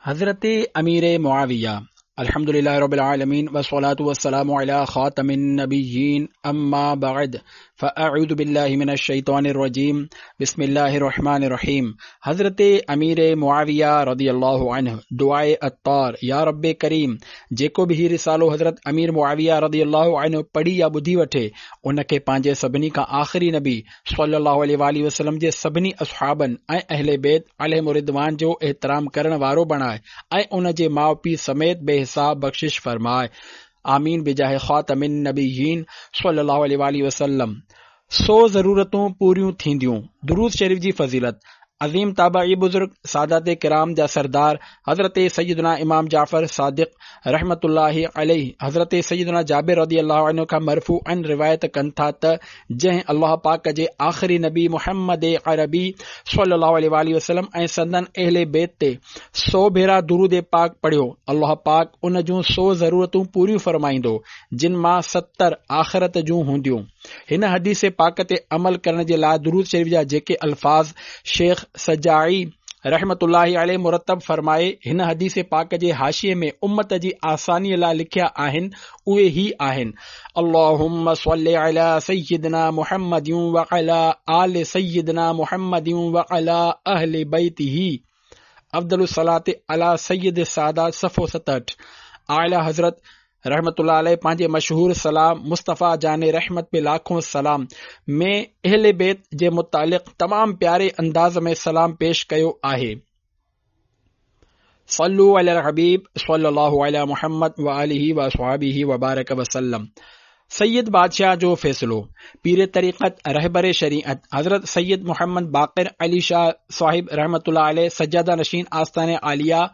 حضرت امیر معاویہ الحمدللہ رب العالمین والصلاة والسلام علی خاتم النبیین اما بعد فاعوذ باللہ من الشیطان الرجیم بسم اللہ الرحمن الرحیم۔ حضرت امیر معاویہ رضی اللہ عنہ دعائے عطار یا رب کریم جیکو بھی رسالو حضرت امیر معاویہ رضی اللہ عنہ پڑھی یا بدھی وٹھے ان کے پانجے سبنی کا آخری نبی صلی اللہ علیہ وآلہ وسلم جے سبنی اصحابن ऐं اہل بیت علیہم الرضوان جو احترام کرن وارو بنائے ऐं ان جے ماؤ پی سمیت بے حساب بخشش فرمائے، آمین بجاہ خاتم النبیین صلی اللہ علیہ وآلہ وسلم۔ 100 ضرورتوں پوریوں تھیندیوں۔ درود شریف جی فضیلت۔ عظیم تابعی بزرگ سادات کرام جا سردار حضرت سیدنا امام جعفر صادق رحمت اللہ علیہ حضرت سیدنا جابر رضی اللہ عنہ کا مرفوعاً روایت کن تھا تا جہیں اللہ پاک جے آخری نبی محمد عربی صلی اللہ علیہ وآلہ وسلم ऐं سندن اہل بیت تے 100 بھیرا درود پاک پڑھیو، اللہ پاک ان جوں 100 ضرورتوں پوریوں فرمائیندو جن ماں 70 آخرت جوں ہوندیوں۔ ہن حدیث پاک تے عمل کرنے جے لا درود شریف جا جیکے الفاظ شیخ سجائی رحمت اللہ علیہ مرتب فرمائے، ہن حدیث پاک جے حاشیے میں امت جی آسانی لا لکھیا آہن اوے ہی آہن: اللہم صلی علی سیدنا محمد وعلی آل سیدنا محمد وعلی اہل بیتہ افضل الصلاۃ علی سید السادات صفحہ 67۔ اعلی حضرت رحمت اللہ علیہ پانچے مشہور سلام مصطفیٰ جان رحمت پہ لاکھوں سلام میں اہل بیت جے متعلق تمام پیارے انداز میں سلام پیش کیو آہے۔ صلو علی الحبیب صلی اللہ علی محمد وآلہ وصحبہ وبارک وسلم۔ سید بادشاہ جو فیصلو، پیر طریقت رہبر شریعت حضرت سید محمد باقر علی شاہ صاحب رحمت اللہ علیہ سجادہ نشین آستان عالیہ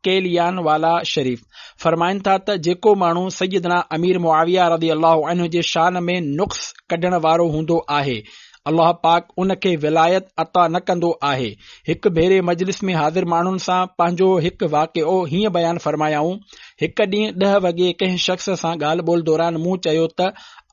کیلیان والا شریف فرمائن تھا تا جیکو مانو سیدنا امیر معاویہ رضی اللہ عنہ جے شان میں نقص کڈن وارو ہوندو آہے، اللہ پاک ان کے ولایت عطا نہ کندو آہے۔ ایک بھیرے مجلس میں حاضر مانن سان پانجو ایک واقعو ہی بیان فرمایاؤں۔ ایک ڈین 10 وگے کنہیں شخص سان گال بول دوران موں چیو تا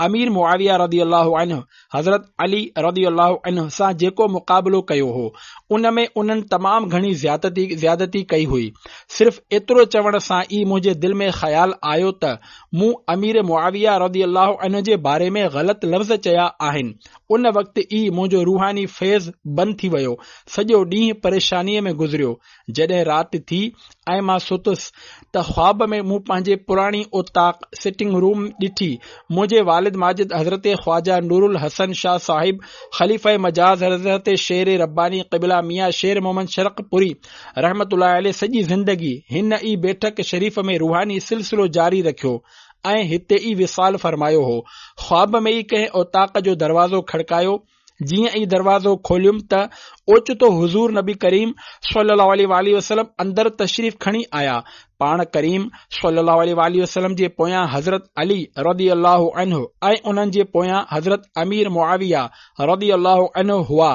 امیر معاویہ رضی اللہ عنہ حضرت علی رضی اللہ عنہ سان جیکو مقابلو کیو ہو ان میں انہن تمام گھنی زیادتی کئی ہوئی، صرف اترو چوڑ سان ای مجھے دل میں خیال آیو تا موں امیر معاویہ رضی اللہ عنہ جے بارے میں غلط لفظ چیا آہن۔ ان وقت ای مجھو روحانی فیض بند تھی ویو، سجو ڈین پریشانی میں گزریو۔ جڈیں رات تھی ऐं मां सुतुस त ख्वाब में मूं पंहिंजे पुराणी ओताक सिटिंग रूम ॾिठी। मुंहिंजे वालिद माजिद हज़रत ख्वाजा नूरुल हसन शाह साहिब ख़लीफ़ा मजाज हज़रत शेर रब्बानी क़िबला मियाँ शेर मोहम्मद शरक़पुरी रहमतुल्लाह अलैह सॼी ज़िंदगी हिन ई बैठक शरीफ़ में रूहानी सिलसिलो जारी रखियो ऐं हिते ई विसाल फरमायो हो। ख्वाब में ई कंहिं ओताक जो दरवाज़ो खड़कायो। जीअं ई दरवाज़ो खोलियुम त ओचितो हुज़ूर नबी करीम सल्लल्लाहु अलैहि वसल्लम अंदर तशरीफ़ खणी आया। पाण करीम सल्लल्लाहु अलैहि वसल्लम जे पोयां हज़रत अली रज़ी अल्लाहु अन्हु ऐं उन्हनि जे पोयां हज़रत अमीर मुआविया रज़ी अल्लाहु अन्हु हुआ।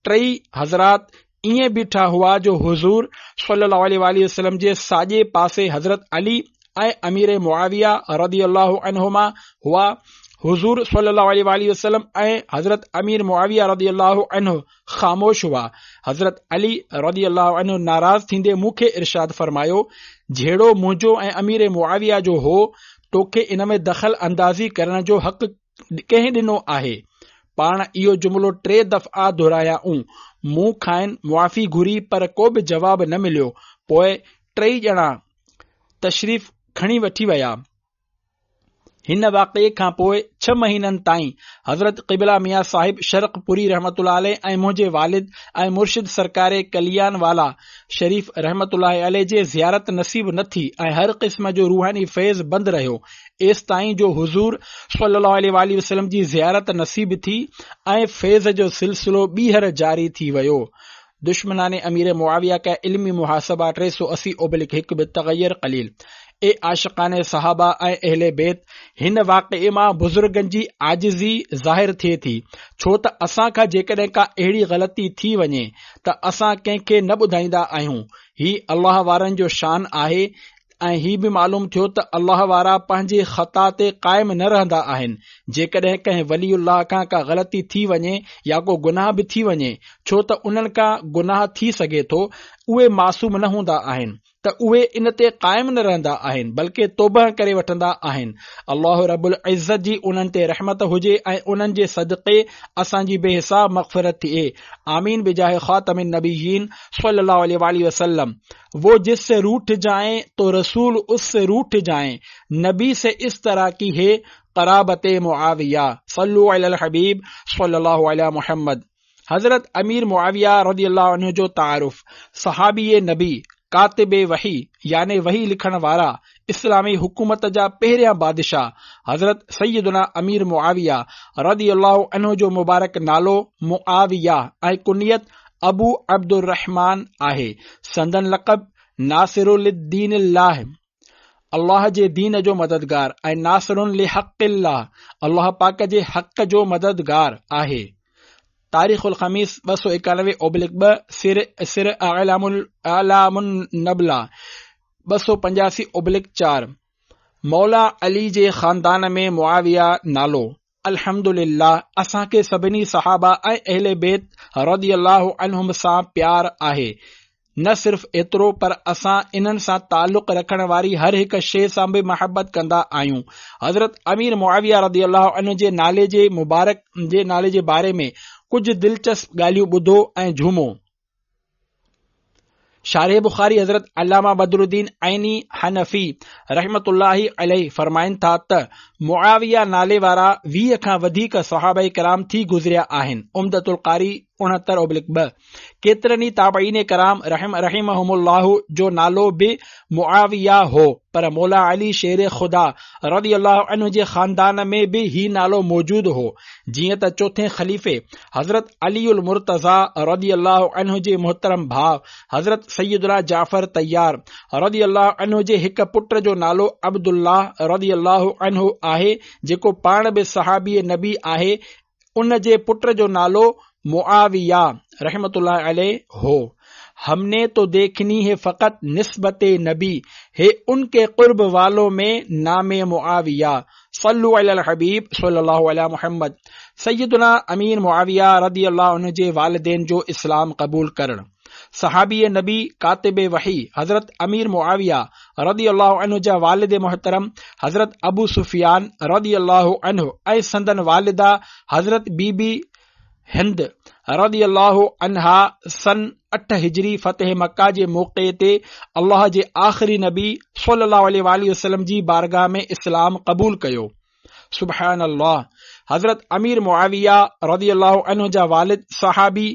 टई हज़रात ईअं बीठा हुआ जो हुज़ूर सल्लल्लाहु अलैहि वसल्लम जे साॼे पासे हज़रत अली ऐं अमीर मुआविया रज़ी अल्लाहु अन्हुमा हुआ। हुजूर सल्लल्लाहु अलैहि वसल्लम ऐं हज़रत अमीर मुआविया रज़ी अल्लाहु अन्हु ख़ामोश हुआ। हज़रत अली रज़ी अल्लाहु अन्हु नाराज़ थींदे मूंखे इरशाद फरमायो, जहिड़ो मुंहिंजो ऐं अमीर मुआविया जो हो तोखे इन में दख़ल अंदाज़ी करण जो हक़ कंहिं ॾिनो आहे? पाण इहो जुमिलो 3 दफ़ा दोहरायाऊं। मूं खाइन मुआफ़ी घुरी पर को बि जवाब न मिलियो। पोइ 3 ॼणा तशरीफ़ खणी वठी विया। हिन वाक़े खां पोइ 6 महीननि ताईं हज़रत क़िबला मियाँ साहिब शरक़पुरी रहमतुल्लाह अलैह ऐं मुंहिंजे वालिद ऐं मुर्शिद सरकारे कलियान वाला शरीफ रहमतुल्लाह अलैह जे ज़ियारत नसीब न थी ऐं हर क़िस्म जो रूहानी फैज़ बंद रहियो एस ताईं जो हुज़ूर सल्लल्लाहु अलैहि वसल्लम जी ज़ियारत नसीब थी ऐं फैज़ जो सिलसिलो ॿीहर जारी थी वियो। दुश्मनाने अमीर मुआविया का इल्मी मुहासबा 380/1 बितग़यर कलील। ए आशिक़ाने सहाबा ऐं अहले बैत, हिन वाक़े मां बुज़ुर्गनि जी आजिज़ी ज़ाहिर थिए थी, छो त असां खां जेकॾहिं का अहिड़ी ग़लती थी वञे त असां कंहिंखे न ॿुधाईंदा आहियूं। ही अल्लाह वारनि जो शान आहे ऐं ही बि मालूम थियो त अल्लाह वारा पंहिंजे ख़ता ते क़ाइम न रहंदा आहिनि। जेकॾहिं कंहिं वलीउल्लाह खां का ग़लती थी वञे या को गुनाह बि थी वञे, छो त उन्हनि खां गुनाह थी सघे थो उहे मासूम न हूंदा आहिनि त उहे इन ते क़ाइम न रहंदा आहिनि बल्कि तौबह करे वठंदा आहिनि। अल्लाह रब्बुल इज़्ज़त जी उन्हनि ते रहमत हुजे ऐं उन्हनि जे सदक़े असांजी बेहिसाब मग़फ़िरत थिए। आमीन बिजाह ख़ातमिन नबिय्यीन सल्लल्लाहु अलैहि वसल्लम। वो जिससे रूठ जाएं तो रसूल उससे रूठ जाएं, नबी से इस तरह की है क़राबते मुआविया। सल्लु अलल हबीब सल्लल्लाहु अलैहि मुहम्मद। हजरत अमीर मुआविया रज़ियल्लाहु अन्हु जो तारुफ। सहाबी नबी, कातिबे वही यानी वही लिखण वारा, इस्लामी हुकूमत जा पहिरियां बादशाह हजरत सैयदना अमीर मुआविया रज़ियल्लाहु अन्हु जो मुबारक नालो मुआविया ऐं कुनियत अबू अब्दुर्रहमान आहे। संदन लक़ब नासिरुद्दीनिल्लाह, अल्लाह जे दीन जो मददगार, ऐं नासिरुन लिहक़िल्लाह, अल्लाह पाक जे हक़ जो मददगार आहे। तारीख़ुल ख़मीस 291/2 सिर आलामुन नबला 285/4। मौला अली जे ख़ानदान में मुआविया नालो। अल्हम्दुलिल्लाह, असांखे सभिनी सहाबा ऐं अहले बैत रज़ियल्लाहु अन्हुम सां प्यार आहे। न सिर्फ़ एतिरो पर असां इन्हनि सां ताल्लुक़ रखण वारी हर हिक शइ सां बि महबत कंदा आहियूं। हज़रत अमीर मुआविया रज़ियल्लाहु अन्हु जे नाले जे मुबारक जे नाले जे बारे में कुझु दिलचस्प ॻाल्हियूं ॿुधो ऐं झूमो। शारिह बुखारी हज़रत अल्लामा बदरुद्दीन ऐनी हनफी रहमतुल्लाहि अलैहि फरमाइनि था त मुआविया नाले वारा 20 खां वधीक सहाबाए कराम थी गुज़रिया आहिनि। उम्दतुल क़ारी 69/2। केतिरनि ताबईन कराम रहमहुमुल्लाह जो नालो बि मुआविया हो, पर मौला अली शेर खुदा रज़ियल्लाहु अन्हु जे ख़ानदान में बि ही नालो मौजूद हो। जीअं त चौथे ख़लीफ़े हज़रत अलीउल मुर्तज़ा रज़ियल्लाहु अन्हु जे मुहतरम भाउ हज़रत सैयदना जाफ़र तैयार रज़ियल्लाहु अन्हु जे हिक पुट जो नालो अब्दुल्लाह रज़ियल्लाहु अन्हु आहे, जेको पाण बि सहाबी नबी आहे। उन जे पुट जो नालो मुआविया रहमतुल्लाह अलैहि हो। हमने तो देखनी है फकत निस्बते नबी है उनके कुर्ब वालों में नामे मुआविया। सल्लु अलल हबीब सल्लल्लाहु अलैहि मुहम्मद। सैयदना अमीर मुआविया रज़ियल्लाहु अन्हु जे वालिदैन जो इस्लाम कबूल करण। सहाबी नबी कातिबे वही हजरत अमीर मुआविया रज़ियल्लाहु अन्हु जा वालिद मोहतरम हजरत अबू सुफियान रज़ियल्लाहु अन्हु ऐं संदन वालिदा हजरत बीबी हिंद रज़ियल्लाहु अन्हा सन 8 हिजरी फतेह मक्का जे मौक़े ते अल्लाह जे आख़िरी नबी सल्लल्लाहु अलैहि वसल्लम जी बारगाह में इस्लाम कबूल कयो। सुभान अल्लाह। हजरत अमीर मुआविया रज़ियल्लाहु अन्हु जा वालिद सहाबी,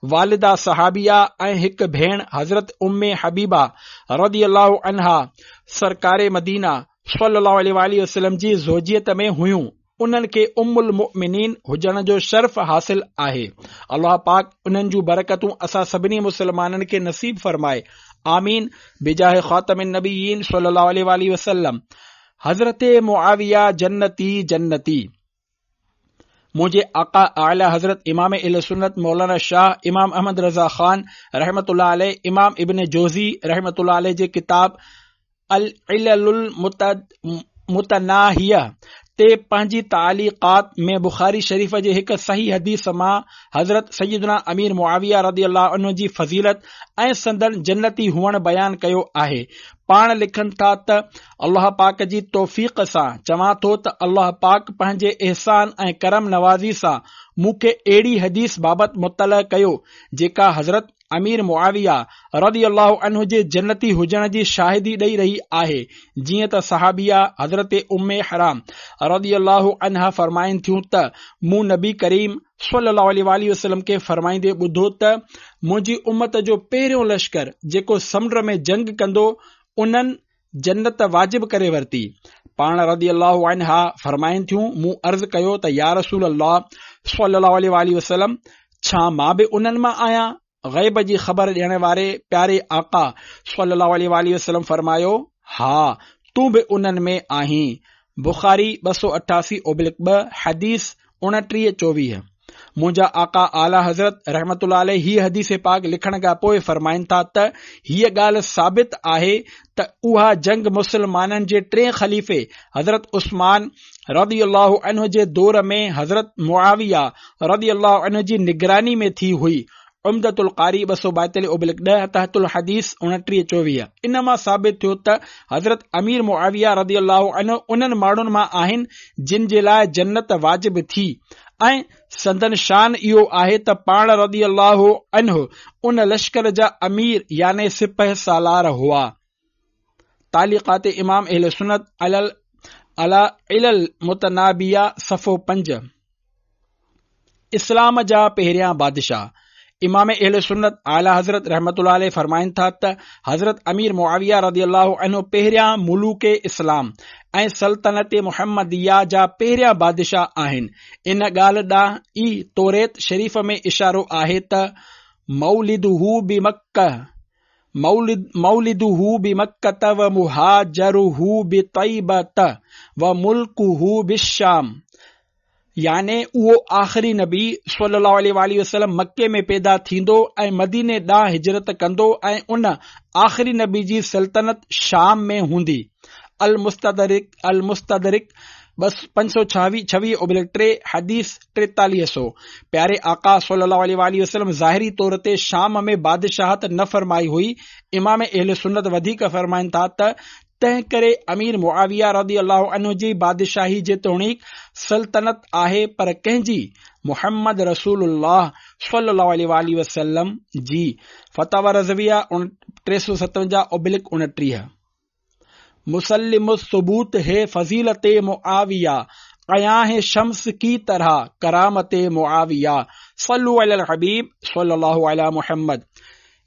वालिदा सहाबिया ऐं हिक भेण हजरत उम्मे हबीबा रज़ियल्लाहु अन्हा सरकारे मदीना सल्लल्लाहु अलैहि वसल्लम जी ज़ौजियत में हुयूं। उन्हनि खे उम्मुल मुमिनीन हुजण जो शर्फ हासिल आहे। अल्लाह पाक उन्हनि जूं बरकतूं असां सभिनी मुसलमाननि खे नसीब फरमाए। आमीन बिजाह ख़ातमिन नबिय्यीन सल्लल्लाहु अलैहि वसल्लम। हजरत मुआविया जन्नती जन्नती। मुझे आका आला हजरत इमाम अहले सुन्नत मौलाना शाह इमाम अहमद रजा खान रहमतुल्लाह अलैह, इमाम इब्न जोजी रहमतुल्लाह अलैह जे किताब अल इललुल मुतनाहिया ते पंहिंजी तालीक़ात में बुखारी शरीफ जे हिक सही हदीस मां हजरत सैयदना अमीर मुआविया रज़ियल्लाहु अन्हु जी फज़ीलत ऐं संदन जन्नती हुअण बयान कयो आहे। पाण लिखनि था त अल्लाह पाक जी तौफ़ीक़ सां चवां थो त अल्लाह पाक पंहिंजे एहसान ऐं करम नवाज़ी सां मूंखे अहिड़ी हदीस बाबति मुतला कयो जेका हज़रत अमीर मुआविया रज़ियल्लाहु अन्हु जे जन्नती हुजण जी शाहिदी ॾेई रही आहे। जीअं त सहाबिया हज़रत उम्मे हराम रज़ियल्लाहु अन्हा फरमाइनि थियूं त मूं नबी करीम सल्लल्लाहु अलैहि वसल्लम खे फरमाईंदे ॿुधो त मुंहिंजी उम्मत जो पहिरियों लश्कर जेको समुंड में जंग कंदो उन्हनि जन्नत वाजिब करे वरिती। पाण रज़ियल्लाहु अन्हा फरमाइनि थियूं, मूं अर्ज़ कयो त या रसूल अल्लाह सल्लल्लाहु अलैहि वसल्लम, छा मां बि उन्हनि मां आहियां? ग़ैब जी ख़बर ॾियण वारे प्यारे आका सल्लल्लाहु अलैहि वसल्लम फरमायो, हा तूं बि उन्हनि में आहीं। बुखारी 288/2 हदीस 29-24। मुंहिंजा आका आला हज़रत रहमतुल्लाह अलैह ही हदीस पाक लिखण खां पोइ फरमाइनि था त हीअ ॻाल्हि साबित आहे त उहा जंग मुसलमाननि जे 3 ख़लीफ़े हज़रत उस्मान रज़ियल्लाहु अन्हु जे दौर में हज़रत मुआविया रज़ियल्लाहु अन्हु जी निगरानी में थी हुई। उम्दतुल कारी 242/10 तहतुल हदीस 29-24। इन मां साबित थियो त हज़रत अमीर मुआविया रदियल्लाहु अन्हु उन्हनि माण्हुनि मां आहिनि जिन जे लाइ जन्नत वाजिब थी ऐं संदन शान इहो आहे त पाण रदियल्लाहु अन्हु उन लश्कर जा अमीर याने सिपह सालार हुआ। तालिक़ात इमाम अहले सुन्नत अला इलल मुतनाबिया सफ़ो 5। इस्लाम जा पहिरियां बादशाह इमाम अहले सुन्नत आला हज़रत रहमतुल्लाह अलैह फरमाइनि था त हज़रत अमीर मुआविया रदियल्लाहु अन्हु पहिरियां मुलूके इस्लाम ऐं सल्तनत मुहम्मदिया जा पहिरियां बादशाह आहिनि। इन ॻाल्हि ॾांहुं ई तौरेत शरीफ़ में इशारो आहे त मौलिदुहु बिमक्कत व मुहाजरुहु बितैबत व मुल्कुहु बिश्शाम, याने उहो आख़िरी नबी सल्लल्लाहु अलैहि वसल्लम मक्के में पैदा थींदो ऐं मदीने ॾांहुं हिजरत कंदो ऐं उन आख़िरी नबी जी सल्तनत शाम में हूंदी। अल मुस्तदरिक 526/3 हदीस 4300। प्यारे आका सल्लल्लाहु अलैहि वसल्लम ज़ाहिरी तौर ते शाम में बादशाहत न फरमाई हुई। इमाम अहले सुन्नत वधीक फरमाइनि था त तंहिं करे अमीर मुआविया रदियल्लाहु अन्हु जी बादशाही जेतोणीक सल्तनत आहे पर कंहिंजी मुहम्मद रसूलुल्लाह सल्लल्लाहु अलैहि वसल्लम जी। फतावा रज़विया 357/29। मुसल्लिम सुबूत है फजीलत मुआविया, कया है शम्स की तरह करामत मुआविया, सल्लु अलल हबीब सल्लल्लाहु अलैहि मुहम्मद।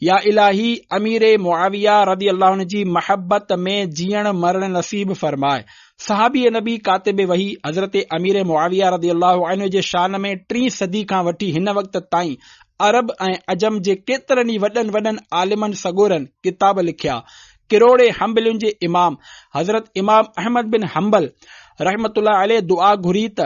या इलाही अमीर मुआविया रदियल्लाहु अन्हु जी महब्बत में जीअण मरण नसीब फरमाए। सहाबी नबी कातिब वही हज़रत अमीर मुआविया रदियल्लाहु अन्हु जे शान में 3 सदी खां वठी हिन वक़्त ताईं अरब ऐं अजम जे केतिरनि ई वॾनि आलिमनि सगोरनि किताब लिखिया। किरोड़े हंबलियुनि जे इमाम हज़रत इमाम अहमद बिन हंबल रहमतुल्लाह अलैह दुआ घुरी त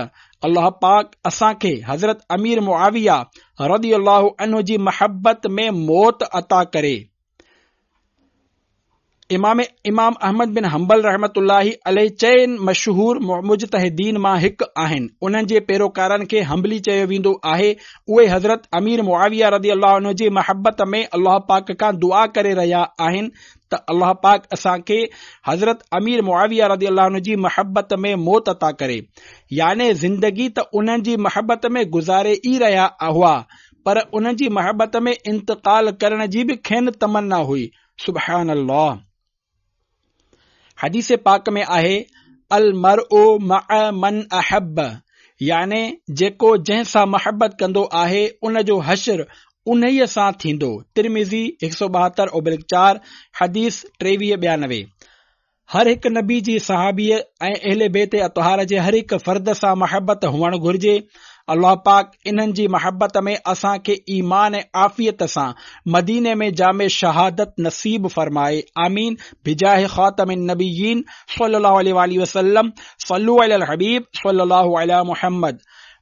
अल्लाह पाक असांखे हज़रत अमीर मुआविया रदियल्लाहु अन्हु जी महब्बत में मौत अता करे। इमाम अहमद बिन हंबल रहमतुल्लाही अलैह चइनि मशहूर मुजतहिदीन मां हिकु आहिनि। उन्हनि जे पैरोकारनि खे हंबली चयो वेंदो आहे। उहे हज़रत अमीर मुआविया रदियल्लाहु अन्हु जी महब्बत में अल्लाह पाक खां दुआ करे रहिया आहिनि त अल्लाह पाक असांखे हज़रत अमीर मुआविया रदियल्लाहु अन्हु जी महब्बत में मौत अता करे। याने ज़िंदगी त उन्हनि जी महब्बत में गुज़ारे ई रहिया हुआ पर उन्हनि जी महब्बत में इंतकाल करण जी बि खेनि तमन्ना हुई। सुभान अल्लाह। हदीस पाक में आहे अल मरउ मअ मन अहब, याने जेको जंहिं सां महबत कंदो आहे उन जो हश्र उन्हीअ सां थींदो। तिरमिज़ी 172/4 हदीस 23-92। हर हिकु नबी जी सहाबीअ ऐं अहले बैत अतहार जे हर हिकु फर्द सां महबत हुअणु घुर्जे। अल्लाह पाक इन्हनि जी महबत में असांखे ईमान ऐं आफ़ियत सां मदीने में जामे शहादत नसीब फरमाए। आमीन। बिजाह ख़ातमिन नबिय्यीन सल्लल्लाहु अलैहि वसल्लम, सल्लु अलल हबीब सल्लल्लाहु अलैहि मुहम्मद।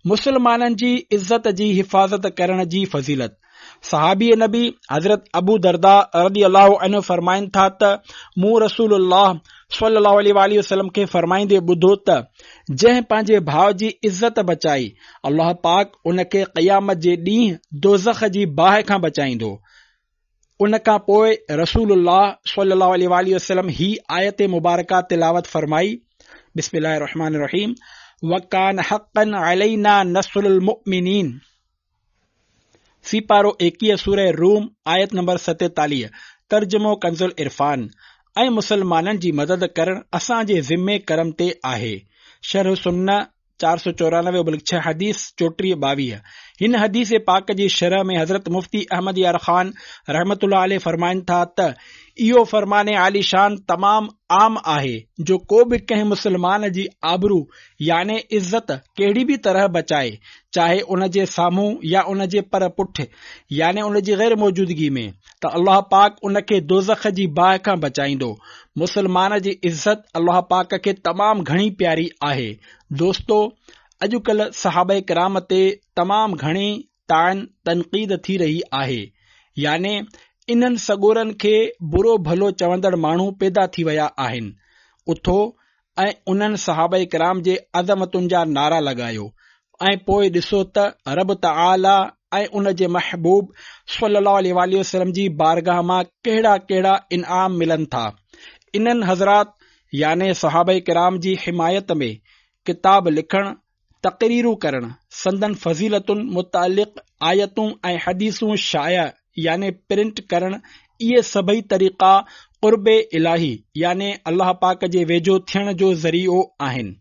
मुसलमाननि जी इज्जत जी हिफ़ाज़त करण जी फज़ीलत। सहाबी नबी हज़रत अबू दरदा रदियल्लाहु अन्हु फरमाइनि था त मूं रसूलुल्लाह सल्लल्लाहु अलैहि वसल्लम खे फरमाईंदे ॿुधो त जंहिं पंहिंजे भाउ जी इज्जत बचाई अल्लाह पाक उन खे क़यामत जे ॾींहुं दोज़ख जी बाहि खां बचाईंदो। उन खां पोइ रसूलुल्लाह सल्लल्लाहु अलैहि वसल्लम ही आयत मुबारका तिलावत फरमाई। बिस्मिल्लाहिर रहमानिर रहीम। वकान हक़्क़न अलैना नस्रुल मुमिनीन। सीपारो 21 सूरह रूम आयत नंबर 47। तर्जुमो कंजुल इरफान। ऐं मुसलमाननि जी मदद करण असांजे ज़िम्मे करम ते आहे। शरह सुन्ना 494/6 हदीस 34-22। हिन हदीस पाक जी शरह में हज़रत मुफ्ती अहमद यार खान रहमतुल्लाह अलैह फरमाइनि था त इहो फरमाने आलीशान तमाम आम आहे जो को बि कंहिं मुसलमान जी आबरू याने इज्जत कहिड़ी बि तरह बचाए, चाहे उन जे साम्हूं या उन जे पर पुठ याने उन जी गैर मौजूदगी में, त अल्लाह पाक उन खे दोज़ख जी बाहि खां बचाईंदो। मुसलमान जी इज्जत अल्लाह पाक खे तमाम घणी प्यारी आहे। दोस्तो, अॼुकल्ह सहाबा किराम ते तमाम घणी तनक़ीद थी रही आहे, याने इन्हनि सगोरनि खे बुरो भलो चवंदड़ माण्हू पैदा थी विया आहिनि। उथो ऐं उन्हनि सहाबा किराम जे अज़मतुनि जा नारा लॻायो ऐं पोइ ॾिसो त रब तआला ऐं उन जे महबूब सल्लल्लाहु अलैहि वसल्लम जी बारगाह मां कहिड़ा कहिड़ा इनाम मिलनि था। इन्हनि हज़रात याने सहाबा किराम जी हिमायत में किताब लिखण, तक़रीरूं करण, संदन फज़ीलतुनि मुतालिक़ आयतूं ऐं हदीसूं शाया याने प्रिंट करण, इहे सभई तरीक़ा क़ुर्बे इलाही याने अल्लाह पाक जे वेझो थियण जो ज़रियो आहिनि।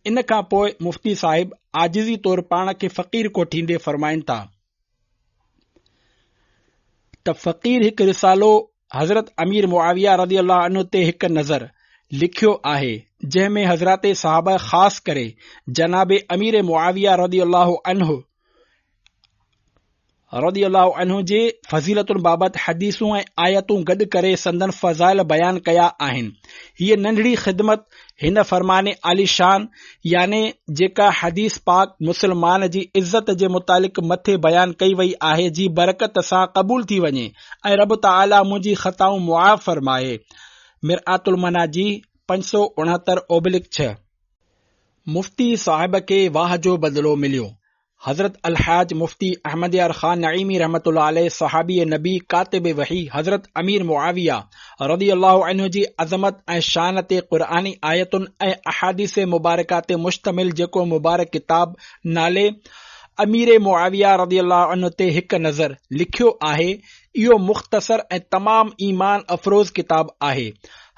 इन खां पोइ मुफ़्ती साहिब आजिज़ी तौर पाण खे फ़क़ीर कोठींदे फ़रमाइनि था त फ़क़ीर हिकु रिसालो हज़रत अमीर मुआविया रज़ी अल्लाह अन्हु ते हिकु नज़र लिखियो आहे, जंहिं में हज़रात सहाबा ख़ासि करे जनाब अमीर मुआविया रज़ी अल्लाह अन्हु जे फज़ीलतुनि बाबति हदीसूं ऐं आयतूं गॾु करे संदन फ़ज़ाइल बयान कया आहिनि। हीअ नंढड़ी ख़िदमत हिन फ़रमाने आलीशान याने जेका हदीस पाक मुसलमान जी इज़त जे मुतालिक़ मथे बयान कई वई आहे जी बरकत सां क़बूल थी वञे ऐं रब ताला मुंहिंजी ख़ताऊं मुआफ़ फ़रमाए। मिरआतुल मनाजी 569/6। मुफ्ती साहिब खे वाह जो बदिलो मिलियो। हज़रत अलहाज मुफ्ती अहमद यार ख़ान नईमी रहमतुल्लाह अलैह सहाबी नबी कातिब वही हज़रत अमीर मुआविया रज़ी अल्लाह अन्हु जी अज़मत ऐं शान ते क़ुरआनी आयतुनि ऐं अहादीस मुबारका ते मुश्तमिल जेको मुबारक किताब नाले अमीर मुआविया रज़ी अल्लाह अन्हु ते हिकु नज़र लिखियो आहे, इहो मुख़्तसर ऐं तमाम ईमान अफ़रोज़ किताब आहे।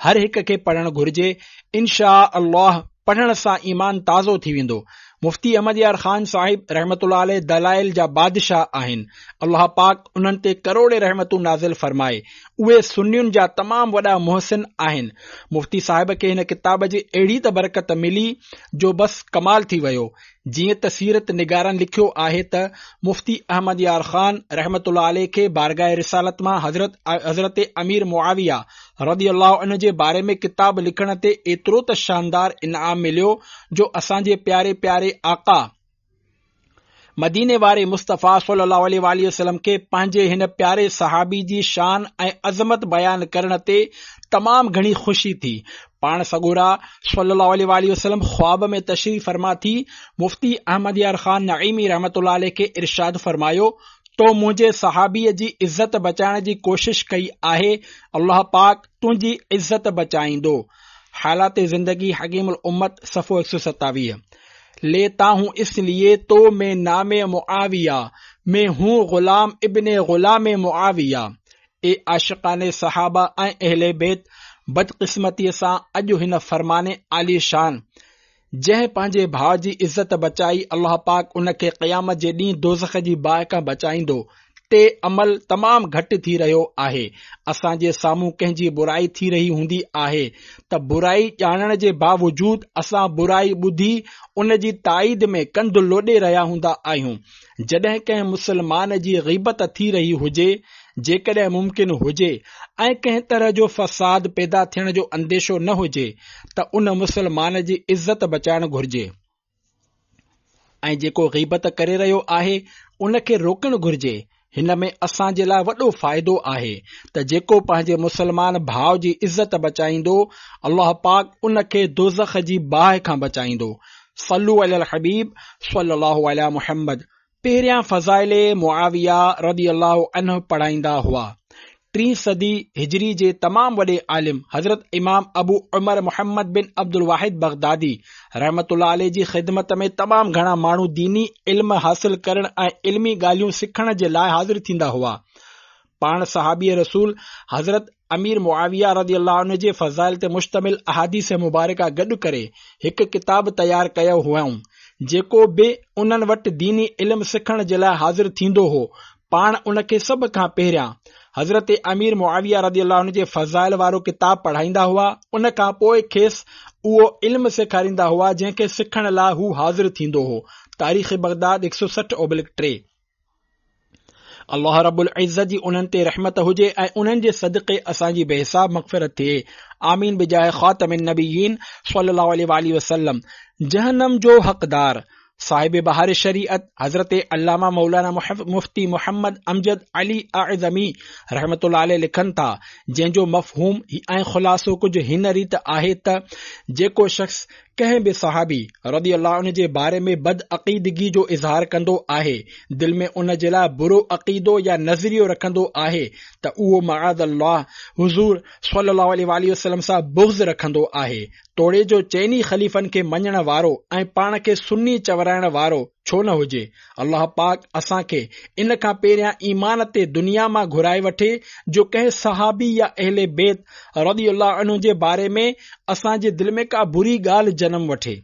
हर हिक खे पढ़णु घुर्जे। इंशा अल्लाह पढ़ण सां ईमान ताज़ो थी वेंदो। मुफ्ती अहमद यार ख़ान साहिब रहमतुल्लाह अलैह दलाइल जा बादशाह आहिनि। अल्लाह पाक उन्हनि ते करोड़े रहमतूं नाज़िल फरमाए। उहे सुन्नियुनि जा तमाम वॾा मुहसिन आहिनि। मुफ्ती साहिब खे हिन किताब जी अहिड़ी त बरकत मिली जो बस कमाल थी वियो। जीअं त सीरत निगारनि लिखियो आहे त मुफ्ती अहमद यार ख़ान रहमतुल्लाह अलैह खे बारगाह रिसालत मां हज़रत अमीर मुआविया रज़ी अल्लाह अन्हु जे बारे में किताब लिखण ते एतिरो त शानदार इनाम मिलियो जो असांजे प्यारे प्यारे आका मदीने वारे मुस्तफ़ा सल्लल्लाहु अलैहि वसल्लम खे पंहिंजे हिन प्यारे सहाबी जी शान ऐं अज़मत बयान करण ते तमाम घणी ख़ुशी थी। पाण सगोरा सल्लल्लाहु अलैहि वसल्लम ख्वाब में तशरीफ़ फरमा थी मुफ्ती अहमद यार ख़ान नईमी रहमतुल्लाह अलैह खे इरशाद फरमायो, तो मुंहिंजे सहाबीअ जी इज़त बचाइण जी कोशिश कई आहे, अल्लाह पाक तुंहिंजी इज़त बचाईंदो। हालात ज़िंदगी हकीमुल उम्मत सफ़ो 127। लेता हूँ इसलिए तो मैं नामे मुआविया मैं हूँ गुलाम इब्ने गुलाम मुआविया। ए आशिकाने सहाबा ऐं अहले बैत, बदकिस्मतीअ सां अॼु हिन फरमाने आली शान जंहिं पंहिंजे भाउ जी इज़त बचाई, अल्लाह पाक उन खे क़यामत जे ॾींहुं दोज़ख जी बाहि खां बचाईंदो, ते अमल तमाम घटि थी रहियो आहे। असांजे साम्हूं कंहिंजी बुराई थी रही हूंदी आहे त बुराई ॼाणण जे बावजूद असां बुराई ॿुधी उन जी ताईद में कंधु लोॾे रहिया हूंदा आहियूं। जॾहिं कंहिं मुसलमान जी ग़ीबत थी रही हुजे, जेकॾहिं मुमकिन हुजे ऐं कंहिं तरह जो फ़साद पैदा थियण जो अंदेशो न हुजे त उन मुसलमान जी इज़त बचाइण घुर्जे ऐं जेको ग़ीबत करे रहियो आहे उन खे रोकणु घुर्जे। हिन में असां जे लाइ वॾो फ़ाइदो आहे त जेको पंहिंजे मुसलमान भाउ जी इज़त बचाईंदो, अल्लाह पाक उन खे दोज़ख जी बाहि खां बचाईंदो। सल्लू अलल हबीब सल्लल्लाहु अलैहि मुहम्मद। पहिरियां फ़ज़ाइले मुआविया रज़ी अल्लाह अन्हु पढ़ाईंदा हुआ। 3 सदी हिजरी जे तमाम वॾे आलिम हज़रत इमाम अबू उमर मोहम्मद बिन अब्दुल वाहिद बगदादी रहमतुल्लाह अलैह जी ख़िदमत में तमाम घणा माण्हू दीनी इल्म हासिल करण ऐं इल्मी ॻाल्हियूं सिखण जे लाइ हाज़िर थींदा हुआ। पाण सहाबी रसूल हज़रत अमीर मुआविया रज़ी अल्लाह अन्हु जे फ़ज़ाइल ते मुश्तमिल अहादीस मुबारका गॾु करे हिकु किताब तयारु कयो हुआऊं। जेको बि उन्हनि वटि दीनी इल्म सिखण जे लाइ हाज़िर थींदो हो, पाण उन खे सभ खां पहिरियां हज़रत अमीर मुआविया रज़ी अल्लाह अन्हु जे फ़ज़ाइल वारो किताब पढ़ाईंदा हुआ। उन खां पोइ खेसि उहो इल्म सेखारींदा हुआ जंहिंखे सिखण लाइ हू हाज़िर थींदो हो। तारीख़ बगदाद 160/3। अल्लाह रब्बुल इज़्ज़त जी उन्हनि ते रहमत हुजे ऐं उन्हनि जे सदक़े असांजी बेहिसाब मग़फ़िरत थिए। आमीन बिजाए ख़ातमिन नबिय्यीन सल्लल्लाहु अलैहि वसल्लम। जहन्नम जो हक़दार साहिब बहार शरीअत हज़रत अल्लामा मौलाना मुफ्ती मोहम्मद अमजद अली आज़मी रहमतुल्लाह अलैह लिखनि था, जंहिंजो मफ़हूम ऐं ख़ुलासो कुझु हिन रीति आहे त जेको शख़्स कंहिं बि सहाबी रदी अल्लाह उन जे बारे में बदअक़ीदगी जो इज़हार कंदो आहे, दिल में उन जे लाइ बुरो अक़ीदो या नज़रियो रखंदो आहे त उहो मआद अल्लाह हुज़ूर सल्लल्लाहु अलैहि वसल्लम सां बुग़्ज़ रखंदो आहे। तोड़े जो चइनी ख़लीफ़नि खे मञण वारो ऐं पाण खे सुन्नी चवराइण वारो छो न हुजे। अल्लाह पाक असां खे इन खां पहिरियां ईमान ते दुनिया मां घुराए वठे जो कंहिं सहाबी या अहले बैत रदी अल्लाह अन्हु जे बारे में असां जे दिल में का बुरी ॻाल्हि जनम वठे।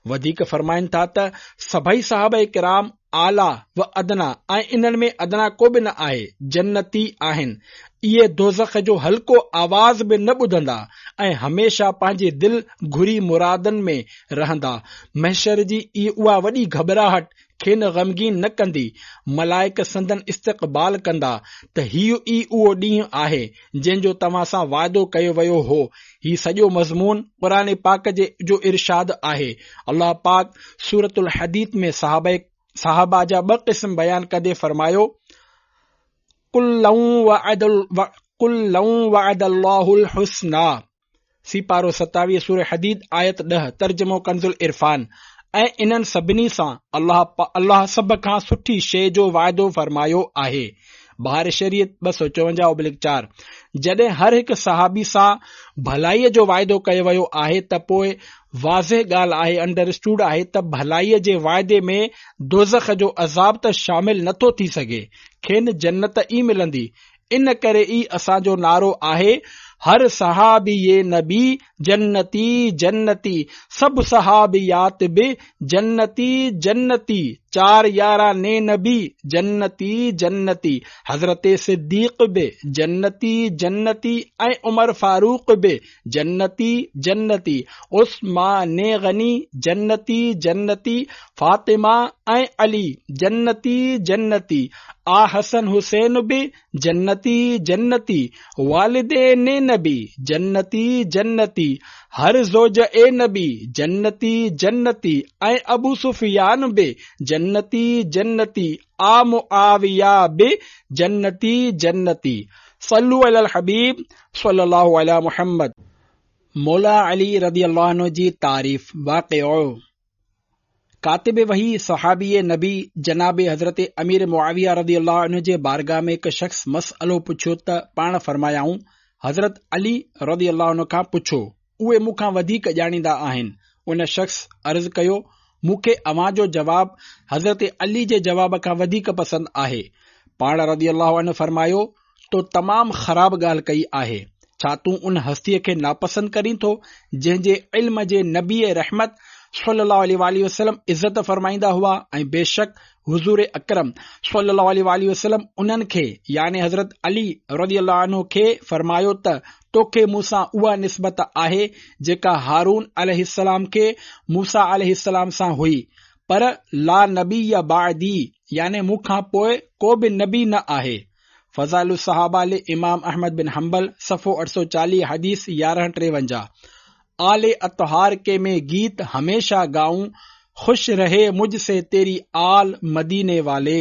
वधीक फरमाइनि था त सभई सहाबा किराम आला व अदना ऐं इन्हनि में अदना को बि न आहे, जन्नती आहिनि। इहे दोज़ख जो हल्को आवाज़ बि न ॿुधंदा ऐं हमेशा पंहिंजे दिल घुरी मुरादनि में रहंदा। महशर जी उहा वॾी घबराहट खेनि ग़मगीन न कंदी। मलाइक संदन इस्तक़बाल कंदा त हीउ ई उहो ॾींहुं आहे जंहिंजो तव्हां सां वाइदो कयो वियो हो। ही सॼो मज़मून क़ुरान पाक जो इरशाद आहे। अल्लाह पाक सूरतुल हदीद में सहाबा जा 2 क़िस्म बयान कंदे फरमायो, कुल लऊ वअदल्लाहुल हुस्ना, सिपारो 27 सूरह हदीद आयत 10, तर्जुमो कंजुल इरफान। ऐं इन्हनि सभिनी सां अल्लाह सभ खां सुठी शइ जो वाइदो फरमायो आहे। बहार शरीयत 254/4। जॾहिं हर हिकु सहाबी सां भलाईअ जो वाइदो कयो वियो आहे त पोइ वाज़िह ॻाल्हि आहे, अंडरस्टूड आहे त भलाईअ जे वाइदे में दोज़ख जो अज़ाब त शामिल नथो थी सघे, खेनि जन्नत ई मिलंदी। इन करे ई असांजो नारो आहे, हर सहाबी ये नबी जन्नती जन्नती, सब सहाबियात बि जन्नती जन्नती, 4 यारा ने नबी जन्नती जन्नती, हजरत सिद्दीक बि जन्नती जन्नती ऐं उमर फारूक बि जन्नती जन्नती, उस्मान गनी जन्नती जन्नती, फातिमा ऐं अली जन्नती जन्नती, आ हसन हुसैन बि जन्नती जन्नती, वालिदे ने नबी जन्नती जन्नती, हर ज़ोज ए नबी जन्नती जन्नती ऐं अबू सुफियान बि जन्नती जन्नती, आ मुआविया बि जन्नती जन्नती। सल्लु अलल हबीब सल्लल्लाहु अलैहि मुहम्मद। मौला अली रदी अल्लाह अन्हु जी तारीफ़। वाक़िओ कातिब वही सहाबी नबी जनाब हज़रत अमीर मुआविया रदी अल्लाह अन्हु जे बारगाह में हिकु शख़्स मसअलो पुछियो त पाण फरमायाऊं, हज़रत अली रदी अल्लाह अन्हु खां पुछो, उहे मूंखां वधीक ॼाणींदा आहिनि। उन शख़्स अर्ज़ कयो, मूंखे अव्हां जो जवाब हज़रत अली जे जवाब खां वधीक पसंदि आहे। पाण रदी अल्लाह अन्हु फरमायो, तो तमाम ख़राब ॻाल्हि कई आहे। छा तूं उन हस्तीअ खे नापसंद करीं थो जंहिंजे इल्म जे नबी रहमत सल्लल्लाहु अलैहि वसल्लम इज़त फरमाईंदा हुआ, ऐं बेशक हुज़ूर अकरम सल्लल्लाहु अलैहि वसल्लम उन्हनि खे यानी हज़रत अली रदी अल्लाह अन्हु खे फरमायो त तोखे मूंसां उहा निस्बत आहे जेका हारून अलैहिस्सलाम खे मूसा अलैहिस्सलाम सां हुई, पर ला नबी या बादी यानी मूंखां पोइ को बि नबी न आहे। फज़ाइल सहाबा ले इमाम अहमद बिन हंबल सफ़ो 840 हदीस 1153। आले अतहार के में गीत हमेशा गाऊं, खुश रहे मुझसे तेरी आल मदीने वाले,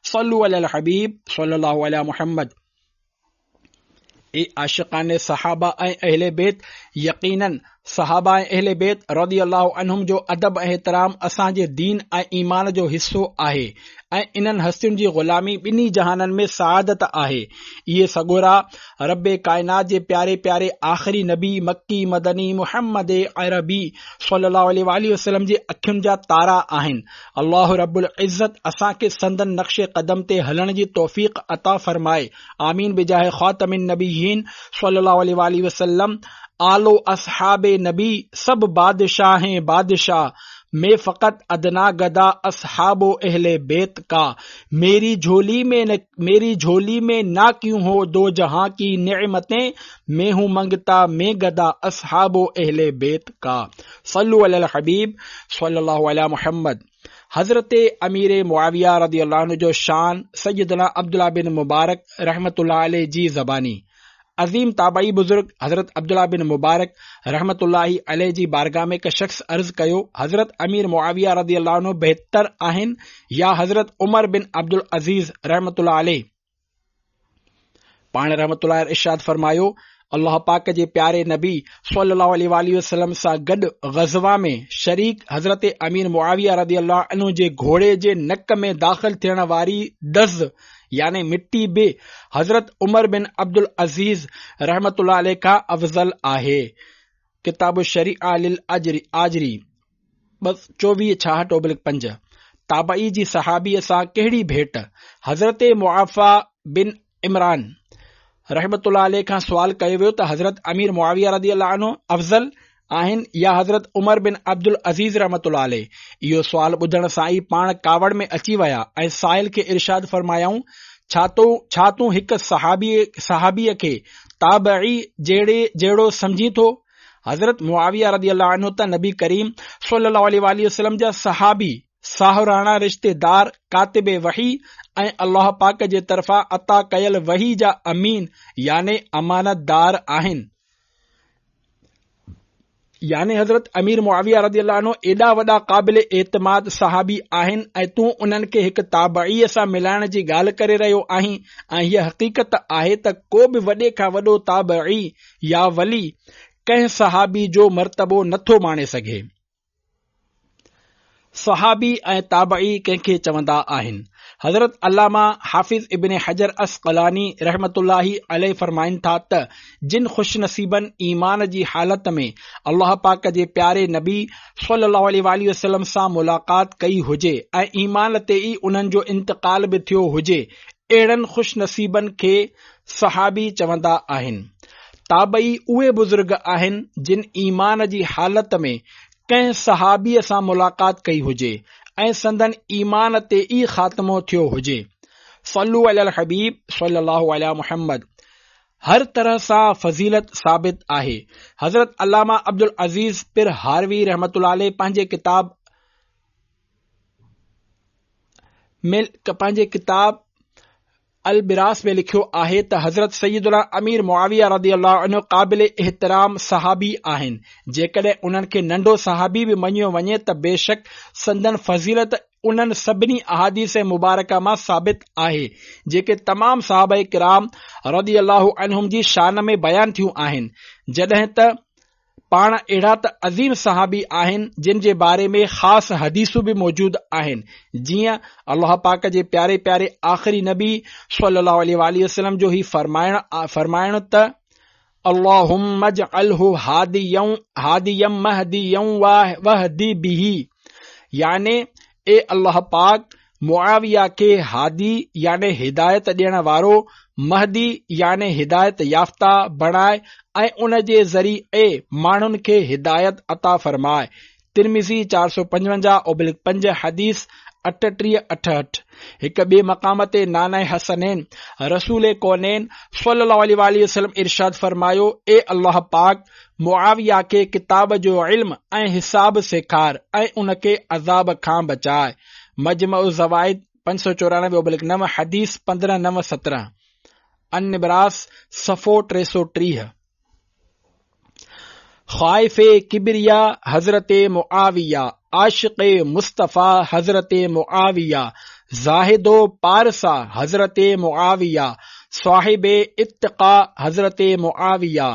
सल्लु अलल हबीब सल्लल्लाहु अलैहि मुहम्मद। ए आशिकाने सहाबा ऐं अहले बैत, यकीनन सहाबा ऐं अहले बैत रदी अल्लाह अन्हुम जो अदब ऐं एहतराम असांजे दीन ऐं ईमान जो हिस्सो आहे ऐं इन्हनि हस्तियुनि जी ग़ुलामी ॿिन्ही जहाननि में सआदत आहे। इहे सगोरा रब्बे कायनात जे प्यारे प्यारे आख़िरी नबी मक्की मदनी मुहम्मद अरबी सल्लल्लाहु अलैहि वसल्लम जी अखियुनि जा तारा आहिनि। अल्लाह रब्बुल इज़्ज़त असांखे संदन नक्शे कदम ते हलण जी तौफ़ीक़ अता फरमाए। आमीन बिजाहे ख़ातमिन नबीयीन सल्लल्लाहु अलैहि वसल्लम। आलो असहाबे नबी सब बादशाहें बादशाह, मैं फकत अदना गदा असहाबो अहले बैत का, मेरी झोली में ना क्यों हो दो जहां की नेमतें, मैं हूँ मंगता मैं गदा असहाबो अहले बैत का। सल्लु अलल हबीब सल्लल्लाहु अलैहि मुहम्मद। हजरत अमीर मुआविया रदी अल्लाह अन्हु जो शान सैयदना अब्दुल्ला बिन मुबारक रहमतुल्लाह अलैहि जी ज़बानी। अजीम ताबई बुजुर्ग हजरत अब्दुल्ला बिन मुबारक रहमतुल्लाहि अलैहि जी बारगाह में हिकु शख्स अर्ज कयो, हजरत अमीर मुआविया रदी अल्लाह अन्हु बेहतर आहिनि या हजरत उमर बिन अब्दुल अजीज रहमतुल्लाह अलैहि? पाण रहमतुल्लाह इरशाद फरमायो, अल्लाह पाक जे प्यारे नबी सल्लल्लाहु अलैहि वसल्लम सां गॾु ग़ज़वा में शरीक हज़रत अमीर मुआविया रज़ियल्लाहु अन्हु जे घोड़े जे नक में दाख़िल थियण वारी डज़ यानी मिट्टी बि हज़रत उमर बिन अब्दुल अज़ीज़ रहमतुल्लाह अलैह खां अफ़ज़ल आहे। किताब शरीआ लिल आजरी 2466/5। ताबई जी सहाबीअ सां कहिड़ी भेट? हज़रत मुआफ़ा बिन इमरान रहमतुल्लाह अलैह खां सुवाल कयो वियो त हज़रत अमीर मुआविया रज़ियल्लाहु अन्हु अफ़ज़ल आहिनि या हज़रत उमर बिन अब्दुल अज़ीज़ रहमतुल्लाह अलैह? इहो सुवाल ॿुधण सां ई पाण कावड़ में अची विया ऐं साहिल खे इरशाद फरमायाऊं, छा तूं हिक सहाबीअ खे ताबई जहिड़ो समझी थो? हज़रत मुआविया रज़ियल्लाहु अन्हु त नबी करीम सल्लल्लाहु अलैहि वसल्लम जा सहाबी, साहुराणा रिश्तेदार, कातिबे वही ऐं अल्लाह पाक जे तरफ़ां अता कयल वही जा अमीन याने अमानतदार आहिनि। याने हज़रत अमीर मुआविया रज़ियल्लाहु अन्हु एॾा वॾा क़ाबिल एतमाद सहाबी आहिनि ऐं तूं उन्हनि खे हिक ताबईअ सां मिलाइण जी ॻाल्हि करे रहियो आहीं। ऐं हीअ हक़ीक़त आहे त को बि वॾे खां वॾो ताबई या वली कंहिं सहाबी जो मर्तबो नथो माणे सघे। सहाबी ऐं ताबई कंहिंखे चवंदा आहिनि? हज़रत अल्लामा हाफ़िज़ इब्न हजर अस्क़लानी रहमतुल्लाही अलैह फरमाइनि था त जिन खुशनसीबन ईमान जी हालत में अल्लाह पाक जे प्यारे नबी सल्लल्लाहु अलैहि वसल्लम सां मुलाक़ात कई हुजे ऐं ईमान ते ई उन्हनि जो इंतकाल बि थियो हुजे, अहिड़नि खुशनसीबन खे सहाबी चवंदा आहिनि। ताबई उहे बुज़ुर्ग आहिनि जिन ईमान जी हालत में कंहिं सहाबीअ सां मुलाक़ात कई हुजे ऐं संदन ईमान ते ई ख़ात्मो थियो हुजे। सल्लु अलल हबीब सल्लल्लाहु अलैहि मुहम्मद। हर तरह सां फज़ीलत साबित आहे। हज़रत अल्लामा अब्दुल अज़ीज़ पिर हारवी रहमतुल्लाह अलैह पंहिंजे किताब अल बिरास में लिखियो आहे त हज़रत सैयदुना अमीर मुआविया रज़ियल्लाहु अन्हु क़ाबिल एहतराम सहाबी आहिनि। जेकॾहिं उन्हनि खे नंढो सहाबी बि मञियो वञे त बेशक संदन फज़ीलत उन्हनि सभिनी अहादीस मुबारका मां साबित आहे जेके तमाम सहाबाए किराम रज़ियल्लाहु अन्हुम जी शान में बयान थियूं आहिनि। जॾहिं त पाण अहिड़ा त अज़ीम सहाबी आहिनि जिन जे बारे में ख़ासि हदीसूं बि मौजूद आहिनि, जीअं अल्लाह पाक जे प्यारे प्यारे आख़िरी नबी सल्लल्लाहु अलैहि वसल्लम जो ही फरमाइण त अल्लाहुम्मा जअलहु हादियम महदियम वहदी बिही, याने ए अल्लाह पाक मुआविया के हादी याने हिदायत ॾियण वारो, महदी याने हिदायत याफ़्ता बणाए ऐं उन जे ज़रिए माण्हुनि खे हिदायत अता फरमाए। तिरमिज़ी 455/5 हदीस 3868। हिक ॿिए मक़ाम ते नाना हसनैन रसूल कौनैन सल्लल्लाहु अलैहि वसल्लम इरशाद फरमायो, ए अल्लाह पाक मुआविया के किताब जो इल्म ऐं हिसाब सेखार ऐं उनखे अज़ाब खां बचाए। मजमउ ज़वाइद 594/9 हदीस 15-9-17। अन-निब्रास सफ़ो 330। ख़ाइफ़े किबरिया हज़रत मुआविया, आशिक़े मुस्तफ़ा हज़रत मुआविया, ज़ाहिदो पारसा हज़रत मुआविया, साहिबे इत्तिक़ा हज़रत मुआविया,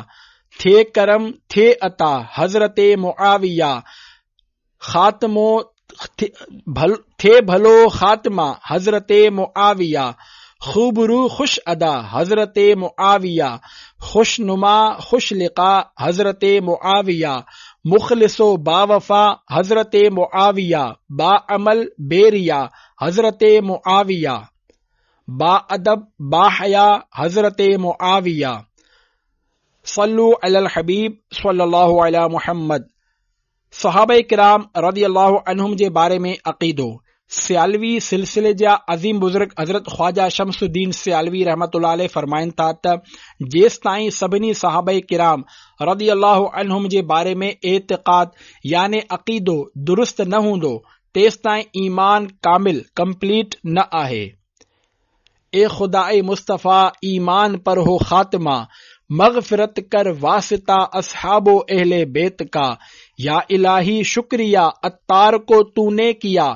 थे करम थे अता हज़रत मुआविया, ख़ात्मो थे भलो ख़ात्मा हज़रत मुआविया, खूबरू खुश अदा हज़रत मुआविया, खुशनुमा खुश लिक़ा हज़रत मुआविया, मुखलिसो बावफा हज़रत मुआविया, बाअमल बेरिया हज़रत मुआविया, बाअदब बाहया हज़रत मुआविया। सल्लु अलल हबीब सल्लल्लाहु अलैहि मुहम्मद। सहाबाए किराम रज़ियल्लाहु अन्हुम जे बारे में अक़ीदो। सियालवी सिलसिले जा अज़ीम बुज़ुर्ग हज़रत ख्वाजा शमसुद्दीन सियालवी रहमतुल्लाह अलैह फरमाइनि था त जेस ताईं सभिनी सहाबाए किराम रज़ियल्लाहु अन्हुम जे बारे में एतिक़ाद याने अक़ीदो दुरुस्त न हूंदो, तेस ताईं ईमान कामिल कंप्लीट न आहे। ए खुदाए मुस्तफ़ा ईमान पर हो खात्मा, मग़फ़िरत कर वासिता अस्हाबो अहले बेत का, या इलाही शुक्रिया अत्तार को तूने किया,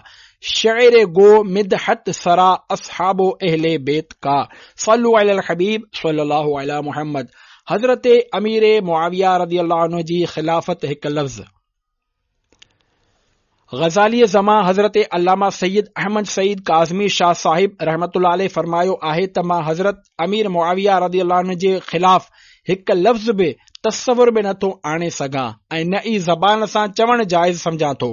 शेर गो मिदहत सरा अस्हाबो अहले बेत का। सल्लु अलल हबीब सल्लल्लाहु अलैहि मुहम्मद। حضرت امیر معاویہ رضی اللہ عنہ جی خلافت ہک لفظ غزالی زمان حضرت علامہ سید احمد سعید کاظمی شاہ صاحب رحمت اللہ علیہ فرماयो आहे त मां حضرت امیر معاویہ رضی اللہ عنہ जे خلاف हिक लफ़्ज़ बि तस्वुर बि नथो आणे सघां ऐं न ई ज़बान सां चवण जाइज़ सम्झां थो।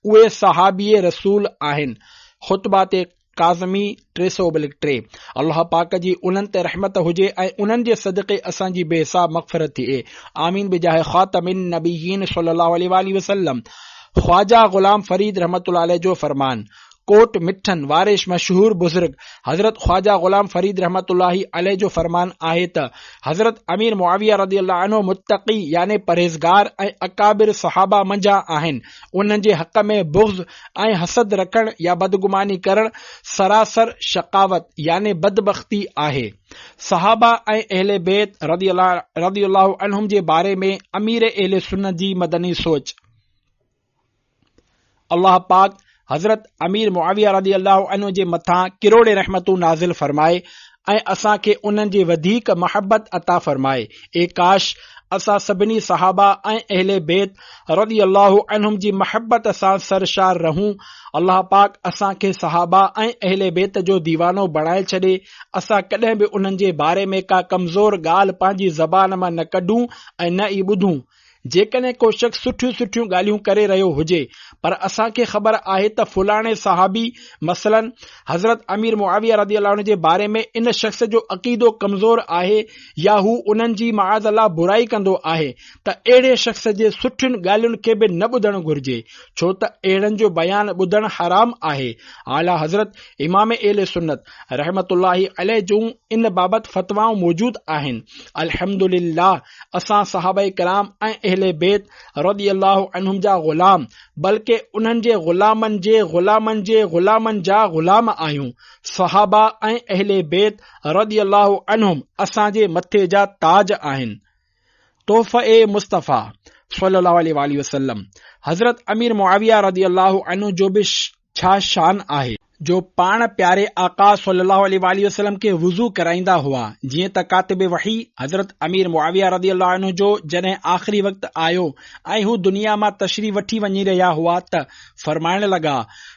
उहे सहाबीए रसूल आहिनि। ख़ुतबात काज़मी 300/3। अल्लाह पाक जी उन्हनि ते रहमत हुजे ऐं उन्हनि जे सदक़े असांजी बेहिसाब मग़फ़िरत थिए। आमीन बिजाह ख़ातमिन नबिय्यीन सल्लल्लाहु अलैहि वसल्लम। ख्वाजा गुलाम फरीद रहमतुल्लाह अलैह जो फरमान। कोट मिठन वारिश मशहूर बुजुर्ग हजरत ख्वाजा गुलाम फरीद रहमतुल्लाहि अलैह जो फरमान आहे त हजरत अमीर मुआविया रज़ियल्लाहु अन्हु मुत्तक़ी यानी परहेज़गार ऐं अकाबिर सहाबा मंझां आहिनि। उन्हनि जे हक़ में बुग़्ज़ ऐं हसद रखण या बदगुमानी करण सरासर शकावत यानी बदबख्ती आहे। सहाबा ऐं अहले बैत रज़ियल्लाहु अन्हुम जे बारे में अमीर अहले सुन्नत जी मदनी सोच। अल्लाह पाक हज़रत अमीर मुआविया रज़ियल्लाहु अन्हु जे मथां किरोड़े रहमतूं नाज़िल फरमाए ऐं असांखे उन्हनि जी वधीक महबत अता फरमाए। ए काश असां सभिनी सहाबा ऐं अहले बैत रज़ियल्लाहु अन्हुम जी महबत सां सरशार रहूं। अल्लाह पाक असांखे सहाबा ऐं अहले बैत जो दीवानो बणाए छॾे। असां कॾहिं बि उन्हनि जे बारे में का कमज़ोर ॻाल्हि पंहिंजी ज़बान मां न कढूं ऐं न ई ॿुधूं। जेकॾहिं को शख़्स सुठियूं ॻाल्हियूं करे रहियो हुजे पर असांखे ख़बर आहे त फुलाणे सहाबी मसलन हज़रत अमीर मुआविया रज़ियल्लाहु अन्हु जे बारे में इन शख़्स जो अक़ीदो कमज़ोर आहे या हू उन्हनि जी मआज़ अल्लाह बुराई कंदो आहे त अहिड़े शख़्स जे सुठियुनि ॻाल्हियुनि खे बि न ॿुधणु घुर्जे, छो त अहिड़नि जो बयान ॿुधणु हराम आहे। आला हज़रत इमाम अहले सुन्नत रहमतुल्लाहि अलैह जूं इन बाबति फ़तवाऊं मौजूद आहिनि। अल्हम्दुलिल्लाह असां सहाबाए किराम ऐं अहले बैत रज़ियल्लाहु अन्हुम जा ग़ुलाम बल्कि उन्हनि जे ग़ुलामनि जे ग़ुलामनि जे ग़ुलामनि जा ग़ुलाम आहियूं। सहाबा ऐं अहले बैत रज़ियल्लाहु अन्हुम असांजे मथे जा ताज आहिनि। तोहफ़े मुस्तफ़ा सल्लल्लाहु अलैहि वसल्लम हज़रत अमीर मुआविया रज़ियल्लाहु अन्हु जो बि छा शान आहे जो पाण प्यारे आका सल्लल्लाहु अलैहि वसल्लम के वुज़ू कराईंदा हुआ। जीअं त कातिब वही हज़रत अमीर मुआविया रज़ियल्लाहु अन्हु जो जॾहिं आख़िरी वक़्तु आयो ऐं हू दुनिया मां तशरीफ़ वठी वञी रहिया हुआ त फरमाइण लॻा,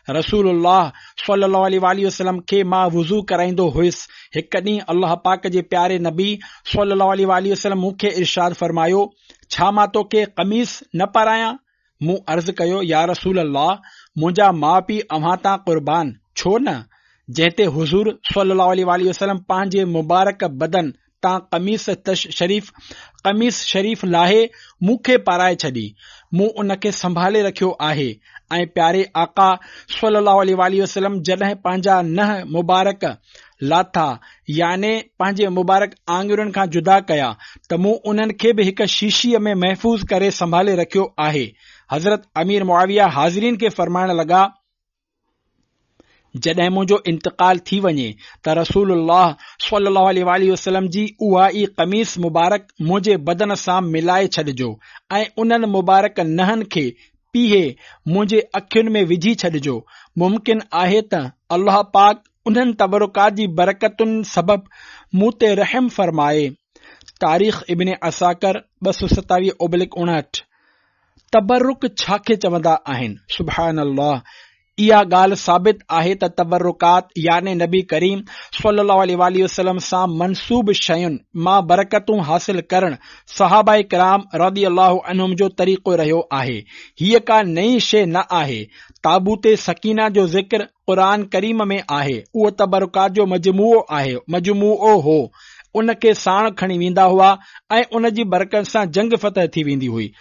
रसूलुल्लाह सल्लल्लाहु अलैहि वसल्लम खे मां वुज़ू कराईंदो हुयुसि। हिक ॾींहुं अल्लाह पाक जे प्यारे नबी सल्लल्लाहु अलैहि वसल्लम मूंखे इरशाद फरमायो, छा मां तोखे कमीस न पारायां? मूं अर्ज़ कयो, या रसूल अल्लाह, मुंहिंजा माउ पीउ अव्हां तां क़ुर्बान, छो न? जंहिं ते हुज़ूर सल्लल्लाहु अलैहि वसल्लम पंहिंजे मुबारक बदन तां कमीस शरीफ़ लाहे मूंखे पाराए छॾी। मूं उनखे संभाले रखियो आहे ऐं प्यारे आका सल्लल्लाहु अलैहि वसल्लम जॾहिं पंहिंजा नह मुबारक लाथा याने पंहिंजे मुबारक आङुरियुनि खां जुदा कया त मूं उन्हनि खे बि हिक शीशीअ में महफ़ूज़ करे संभाले रखियो आहे। हज़रत अमीर मुआविया हाज़रीन खे फरमाइण लॻा, जॾहिं मुंहिंजो इंतकाल थी वञे त रसूलुल्लाह सल्लल्लाहु अलैहि वसल्लम जी उहा ई कमीस मुबारक मुंहिंजे बदन सां मिलाए छॾिजो ऐं उन्हनि मुबारक नहनि खे पीहे मुंहिंजे अखियुनि में विझी छॾिजो। मुमकिन आहे त अल्लाह पाक उन्हनि तबरुकात जी बरकतुनि सबब मूं ते रहम फरमाए। तारीख़ इब्न असाकर 227/59। तबरुक छाखे चवंदा आहिनि? सुभान अल्लाह, इहा ॻाल्हि साबित आहे त तबरुकात याने नबी करीम सल्लल्लाहु अलैहि वसल्लम सां मनसूब शयुनि मां बरकतूं हासिल करण सहाबाए किराम रज़ियल्लाहु अन्हुम जो तरीक़ो रहियो आहे। हीअ का नई शइ न आहे। ताबूते सकीना जो ज़िक्र क़ुरान करीम में आहे। उहो तबरुकात जो मजमूओ हो। उनखे साण खणी वेंदा हुआ ऐं उन जी बरकत सां जंग फतह थी वेंदी हुई।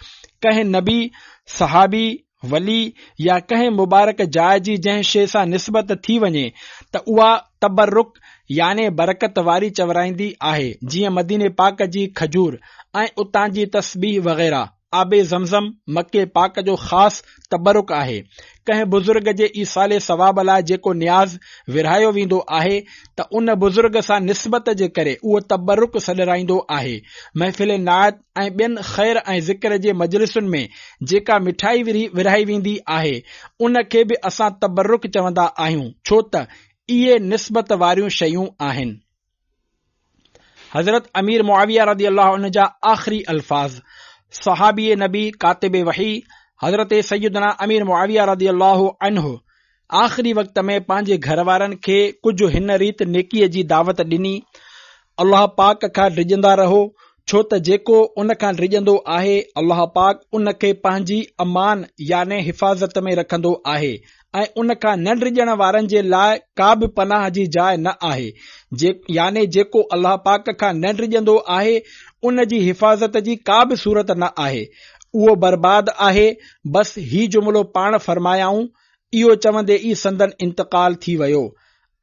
कंहिं नबी, सहाबी, वली या कंहिं मुबारक जाइ जी जंहिं शइ सां निस्बत थी वञे त उहा तबरुक याने बरकत वारी चवराईंदी आहे। जीअं मदीने पाक जी खजूर ऐं उतां जी तस्बीह वग़ैरह। आबे ज़मज़म मके पाक जो ख़ासि तबरुक आहे। कंहिं बुज़ुर्ग जे ईसाले सवाब लाइ जेको न्याज़ विरहायो वेंदो आहे त उन बुज़ुर्ग सां निस्बत जे करे उहो तबरुक सॾराईंदो आहे। महफ़िल नात ऐं ॿियनि ख़ैर ऐं ज़िक्र जे मजलिसुनि में जेका मिठाई विरहाई वेंदी आहे उन खे बि असां तबरुक चवंदा आहियूं, छो त इहे निस्बत वारियूं शयूं आहिनि। حضرت امیر معاویہ رضی اللہ عنہ جا آخری الفاظ. صحابی نبی کاتب وحی حضرت سیدنا امیر معاویہ رضی اللہ عنہ آخری وقت میں پانچے گھر وارن کے کچھ ہن ریت نیکی جی دعوت ڈنی. اللہ پاک کا ڈجندا رہو چھو ت جیکو ان کا ڈجندو آہے اللہ پاک ان کے پانچی امان یعنی حفاظت میں رکھندو آہے ऐं उन खां न ड्रिजण वारनि जे लाइ का बि पनाह जी जाइ न आहे. यानी जेको अल्लाह पाक खां न ड्रिजंदो आहे उन जी हिफ़ाज़त जी का बि सूरत न आहे, उहो बर्बाद आहे. बस ही जुमिलो पाण फरमायाऊं. इहो चवंदे ई संदन इंतकाल थी वियो.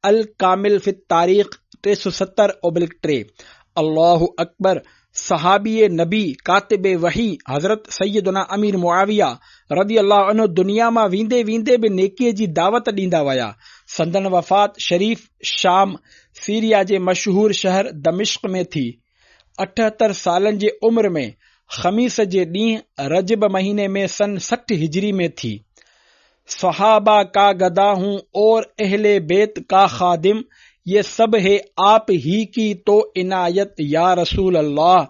अल कामिल फित तारीख़ 370/3. अल्लाहु अकबर. सहाबी नबी कातिब वही हज़रत सैयदना अमीर मुआविया रदी अल्लाह अन्हु दुनिया मां वींदे वींदे बि नेकीअ जी दावत ॾींदा विया. संदन वफ़ात शरीफ शाम सीरिया जे मशहूर शहर दमिश्क में थी. 78 सालनि जे उम्र में ख़मीस जे ॾींहुं रजब महीने में सन 60 हिजरी में थी. सहाबा का गदा हूं और अहले बेत का खादिम, ये सब है आप ही की तो इनायत या रसूल अल्लाह.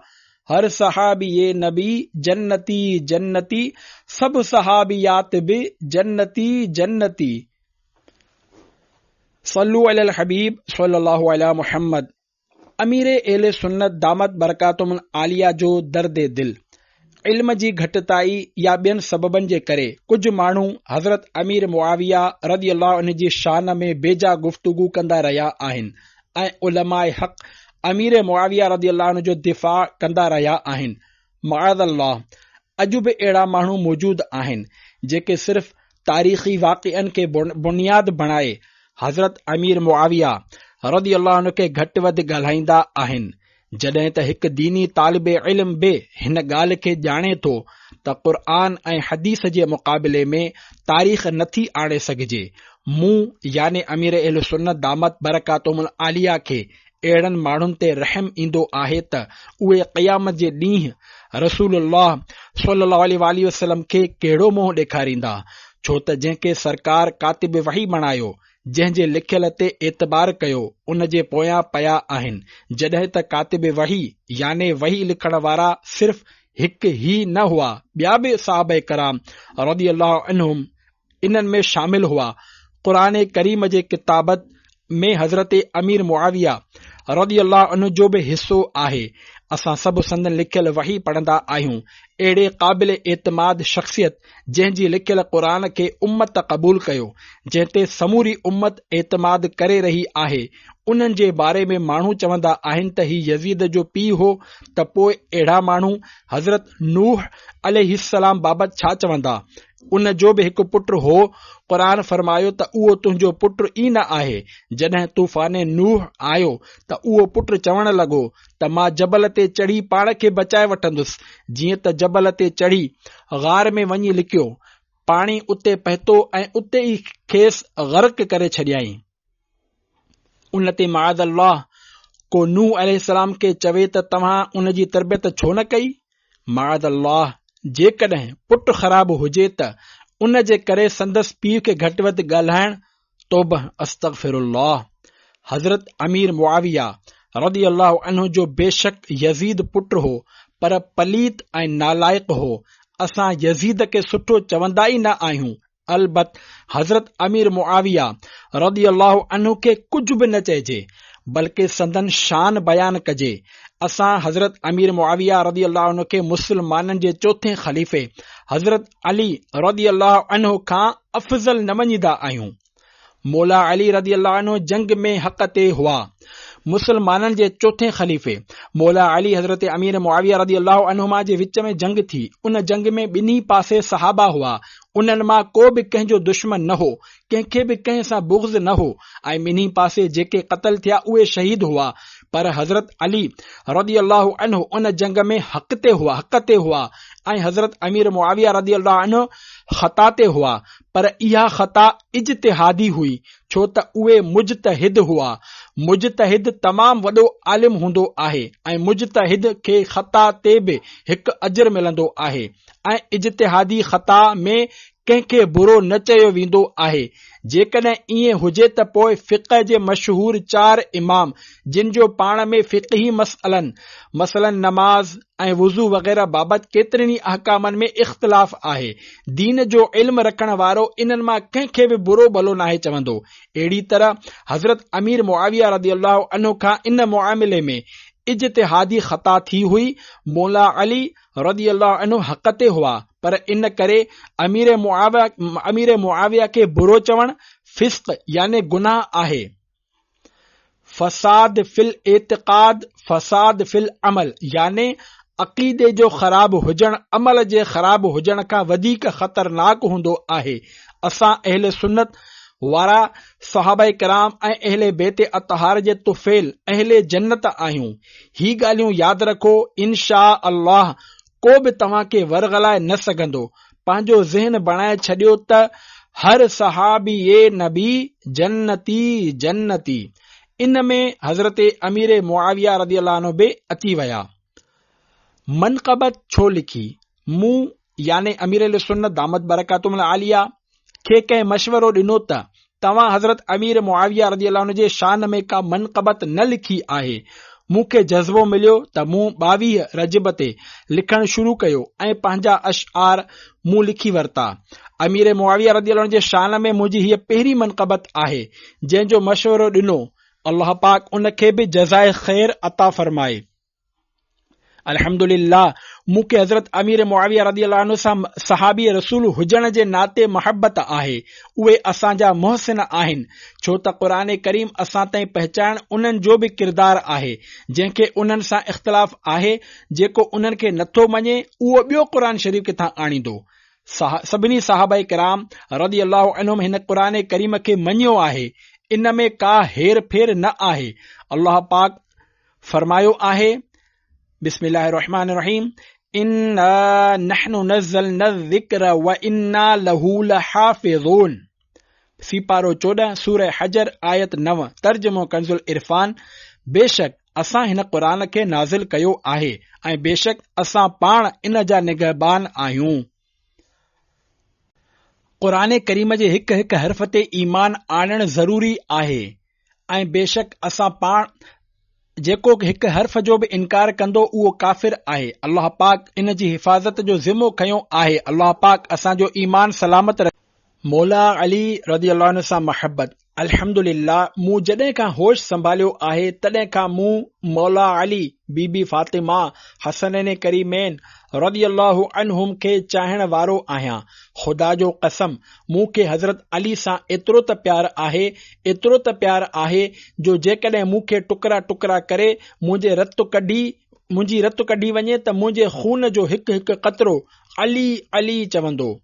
हर सहाबी ये नबी जन्नती जन्नती, सब सहाबियात भी जन्नती जन्नती. सल्लु अलल हबीब सल्लल्लाहु अलैहि मुहम्मद. अमीर एले सुन्नत दामत बरकातुम आलिया जो दर्द दिल. इल्म जी घटताई या ॿियनि सबबनि जे करे कुझु माण्हू हज़रत अमीर मुआविया रज़ी अल्लाह अन्हु जी शान में बेजा गुफ़्तगू कंदा रहिया आहिनि ऐं उलमाए हक़ अमीर मुआविया रज़ी अल्लाह अन्हु जो दिफ़ा कंदा रहिया आहिनि. मअज़ल्लाह अॼु बि अहिड़ा माण्हू मौजूद आहिनि जेके सिर्फ़ तारीख़ी वाक़िअनि खे बुनियाद बणाए हज़रत अमीर मुआविया रज़ी अल्लाह अन्हु खे घटि वधि ॻाल्हाईंदा आहिनि. जॾहिं त हिकु दीनी तालिबे इल्म बि हिन ॻाल्हि खे ॼाणे थो त क़ुर ऐं हदीस जे मुक़ाबले में तारीख़ नथी आणे सघिजे. मूं यानी अमीर अहल सुन्नत दामत बरकातुहुल आलिया खे अहिड़नि माण्हुनि ते रहम ईंदो आहे त उहे क़यामत जे ॾींहुं रसूलुल्लाह सल्लल्लाहु अलैहि वसल्लम खे कहिड़ो मोह ॾेखारींदा, छो त जंहिंखे सरकार कातिब वही बणायो, जंहिंजे लिखियल ते एतबार कयो, उन जे पोयां पया आहिनि. जॾहिं त कातिब वही यानी वही लिखण वारा सिर्फ़ हिकु ही न हुआ, ॿिया बि सहाबा कराम रज़ी अल्लाह अन्हुम इन्हनि में शामिल हुआ. क़ुरान करीम जे किताबत में हज़रत अमीर मुआविया रज़ी अल्लाह अन्हु जो बि हिस्सो आहे. असां सभु संदन लिखियल वही पढ़ंदा आहियूं. अहिड़े क़ाबिल एतमाद शख़्सियत जंहिंजी लिखियल क़ुरान खे उम्मत क़बूल कयो, जंहिं ते समूरी उम्मत एतमाद करे रही आहे, उन्हनि जे बारे में माण्हू चवंदा आहिनि त ही यज़ीद जो पीउ हो. त पोइ अहिड़ा माण्हू हज़रत नूह अलैहिस्सलाम बाबति छा चवंदा? उन जो बि हिकु पुटु हो. क़ुरान फरमायो त उहो तुंहिंजो पुटु ई न आहे. जॾहिं तूफ़ाने नूह आयो त उहो पुटु चवण लॻो त मां जबल ते चढ़ी पाण खे बचाए वठंदुसि. जीअं त जबल ते चढ़ी ग़ार में वञी लिकियो, पाणी उते पहुतो ऐं उते ई खेसि ग़र्क़ करे छॾियईं. उन ते माअज़ल्लाह को नूह अलैहिस्सलाम खे चवे त तव्हां उन जी तरबियत छो न कई? माअज़ल्लाह जेकॾहिं पुटु ख़राब हुजे त उन जे करे संदसि पीउ खे घटि वधि ॻाल्हाइण तौबह अस्तग़फिरुल्लाह. हज़रत अमीर मुआविया रज़ी अल्लाह अन्हु जो बेशक यज़ीद पुटु हो, पर पलीत ऐं नालाइक़ हो. असां यज़ीद खे सुठो चवंदा ई न आहियूं. अलबत हज़रत अमीर मुआविया रज़ी अल्लाह अन्हु खे कुझु बि न चइजे, बल्कि संदन शान बयान कजे. असां हज़रत अमीर मुआविया रज़ी अल्लाह अन्हु खे मुस्लमाननि जे चौथे ख़लीफ़े हज़रत अली रज़ी अल्लाह अन्हु खां अफ़ज़ल न मञींदा आहियूं. मौला अली रज़ी अल्लाह अन्हु जंग में हक़ ते हुआ. मुसलमाननि जे चौथे ख़लीफ़े मौला अली हज़रत अमीर मुआविया रज़ी अल्लाह अन्हुमा जे विच में जंग थी. उन जंग में ॿिन्ही पासे सहाबा हुआ. उन्हनि मां को बि कंहिंजो दुश्मन न हो, कंहिंखे बि कंहिं सां बुग़्ज़ न हो ऐं ॿिन्ही पासे जेके क़त्ल थिया उहे शहीद हुआ. पर हज़रत अली रज़ी अल्लाह अन्हु उन जंग में हक़ ते हुआ ऐं हज़रत अमीर मुआविया रज़ी अल्लाह अन्हु ख़ता ते हुआ. पर इहा ख़ता इज्तिहादी हुई, छो त उहे मुज्तहिद हुआ. मुज्तहिद तमामु वॾो आलिम हूंदो आहे ऐं मुज्तहिद खे ख़ता ते बि हिकु अजर मिलंदो आहे ऐं इज्तिहादी ख़ता में कंहिंखे बुरो न चयो वेंदो आहे। जेकॾहिं ईअं हुजे त पोइ फ़िक़ह जे मशहूर 4 इमाम जिन जो पाण में फ़िक़ही मसलन नमाज़ ऐं वुज़ू वग़ैरह बाबति केतिरनि ई अहकामनि में इख़्तिलाफ़ आहे। दीन जो इल्म रखण वारो इन्हनि मां कंहिंखे बि बुरो भलो नाहे चवंदो। अहिड़ी तरह हज़रत अमीर मुआविया रज़ियल्लाहु अन्हु खां इन मुआमिले में इज्तिहादी ख़ता थी हुई। मौला अली रज़ियल्लाहु अन्हु हक़ ते हुआ, पर इन करे अमीर मुआविया खे बुरो चवण फिस्क यानी गुनाह आहे। फसाद फिल एतिक़ाद फसाद फिल अमल यानी अक़ीदे जो ख़राब हुजण अमल जे ख़राब हुजण खां वधीक ख़तरनाक हूंदो आहे। असां अहले सुन्नत वारा सहाबाए किराम ऐं अहले बेत अतहार जे तुफ़ैल अहले जन्नत आहियूं। ही ॻाल्हियूं यादि रखो, इंशा अल्लाह को बि तव्हां खे वरगलाए न सघंदो। पंहिंजो ज़हन बणाए छॾियो त हर सहाबी नबी जन्नती जन्नती। इन में हज़रत अमीर मुआविया रज़ियल्लाहु अन्हु बि अची विया। मनक़बत छो लिखी? मूं यानी अमीर सुन्नत दामत बरकातुहुल आलिया खे कंहिं मशवरो ॾिनो त तव्हां हज़रत अमीर मुआविया रज़ियल्लाहु अन्हु जे शान में का मनक़बत न लिखी आहे। मूंखे जज़्बो मिलियो त मूं 22 रजब ते लिखण शुरू कयो ऐं पंहिंजा अशआर मूं लिखी वरिता। अमीर मुआविया रज़ियल्लाहु अन्हु जे शान में मुंहिंजी हीअ पहिरीं मनक़बत आहे जंहिंजो मशवरो ॾिनो। अल्लाह पाक उन खे बि जज़ाए ख़ैर अता फरमाए। अल्हम्दुलिल्लाह, मूंखे हज़रत अमीर मुआविया रज़ियल्लाहु अन्हु सां सहाबी रसूल हुजण जे नाते मोहब्बत आहे। उहे असांजा मुहसिन आहिनि, छो त क़ुरान करीम असां ताईं पहचान उन्हनि जो बि किरदार आहे जंहिंखे उन्हनि सां इख़्तिलाफ़ आहे। जेको उन्हनि खे नथो मञे उहो ॿियो क़ुरान शरीफ़ किथां आणींदो। सभिनी सहाबाए किराम रज़ियल्लाहु अन्हुम हिन क़ुरान करीम खे मञियो आहे। इन में का हेर फेर न आहे। अल्लाह पाक फरमायो आहे, बिस्मिल्लाहिर रहमानिर रहीम, इन्ना नहनु नज़्ज़लना ज़िक्र व इन्ना लहू लहाफ़िज़ून। सीपारो 14 सूरह हजर आयत 9। तर्जुमो कंजुल इरफान। बेशक असां हिन क़ुरान खे नाज़िल कयो आहे ऐं बेशक असां पाण इन जा निगहबान आहियूं। क़ुरान करीम जे हिक हिक हर्फ ते ईमान आणण ज़रूरी आहे ऐं बेशक असां पाण जेको हिक हर्फ जो बि इनकार कंदो उहो काफ़िर आहे। अल्लाह पाक इन जी हिफ़ाज़त जो ज़िम्मो खयो आहे। अल्लाह पाक असांजो ईमान सलामत रखे। मौला अली रज़ियल्लाहु अन्हु सां मोहब्बत। अल्हम्दुलिल्लाह, मूं जॾहिं खां होश संभालियो आहे तॾहिं खां मूं मौला अली, बीबी फातिमा, हसनैन करीमैन रज़ियल्लाहु अन्हुम खे चाहण वारो आहियां। खुदा जो कसम, मूंखे हज़रत अली सां एतिरो त प्यार आहे जो जेकॾहिं मूंखे टुकड़ा टुकड़ा करे मुंहिंजी रत कढी वञे त मुंहिंजे खून जो हिकु हिकु क़तरो अली अली चवंदो।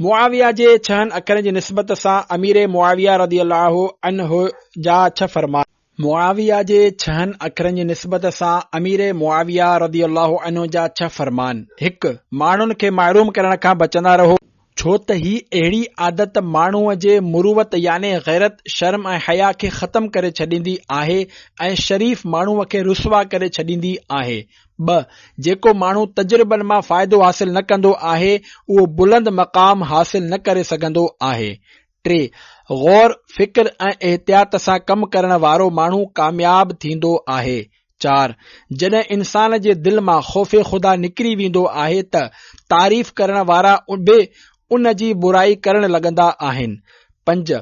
मुआविया जे 6 अखरनि जी निस्बत सां अमीर मुआविया रज़ियल्लाहु अन्हु जा 6 फरमान। मुआविया जे 6 अखरनि जी निस्बत सां अमीर मुआविया रज़ियल्लाहु अन्हु जा 6 फरमान। 1. माण्हुनि खे महरूम करण खां बचंदा रहो, छो त ही अहिड़ी आदत माण्हूअ जे मुरूवत यानी गैरत, शर्म ऐं हया खे ख़त्म करे छॾींदी आहे ऐं शरीफ़ माण्हूअ खे रुसवा करे छॾींदी आहे। 2. जेको माण्हू तजुर्बनि मां फ़ाइदो हासिल न कंदो आहे उहो बुलंद मक़ाम हासिल न करे सघंदो आहे। 3. गौर फिक्र ऐं एहतियात सां कमु करण वारो माण्हू कामयाब थींदो आहे। 4. जॾहिं इंसान जे दिल मां ख़ौफ़ ख़ुदा निकिरी वेंदो आहे त तारीफ़ करण वारा बि उन जी बुराई करण लॻंदा आहिनि। 5.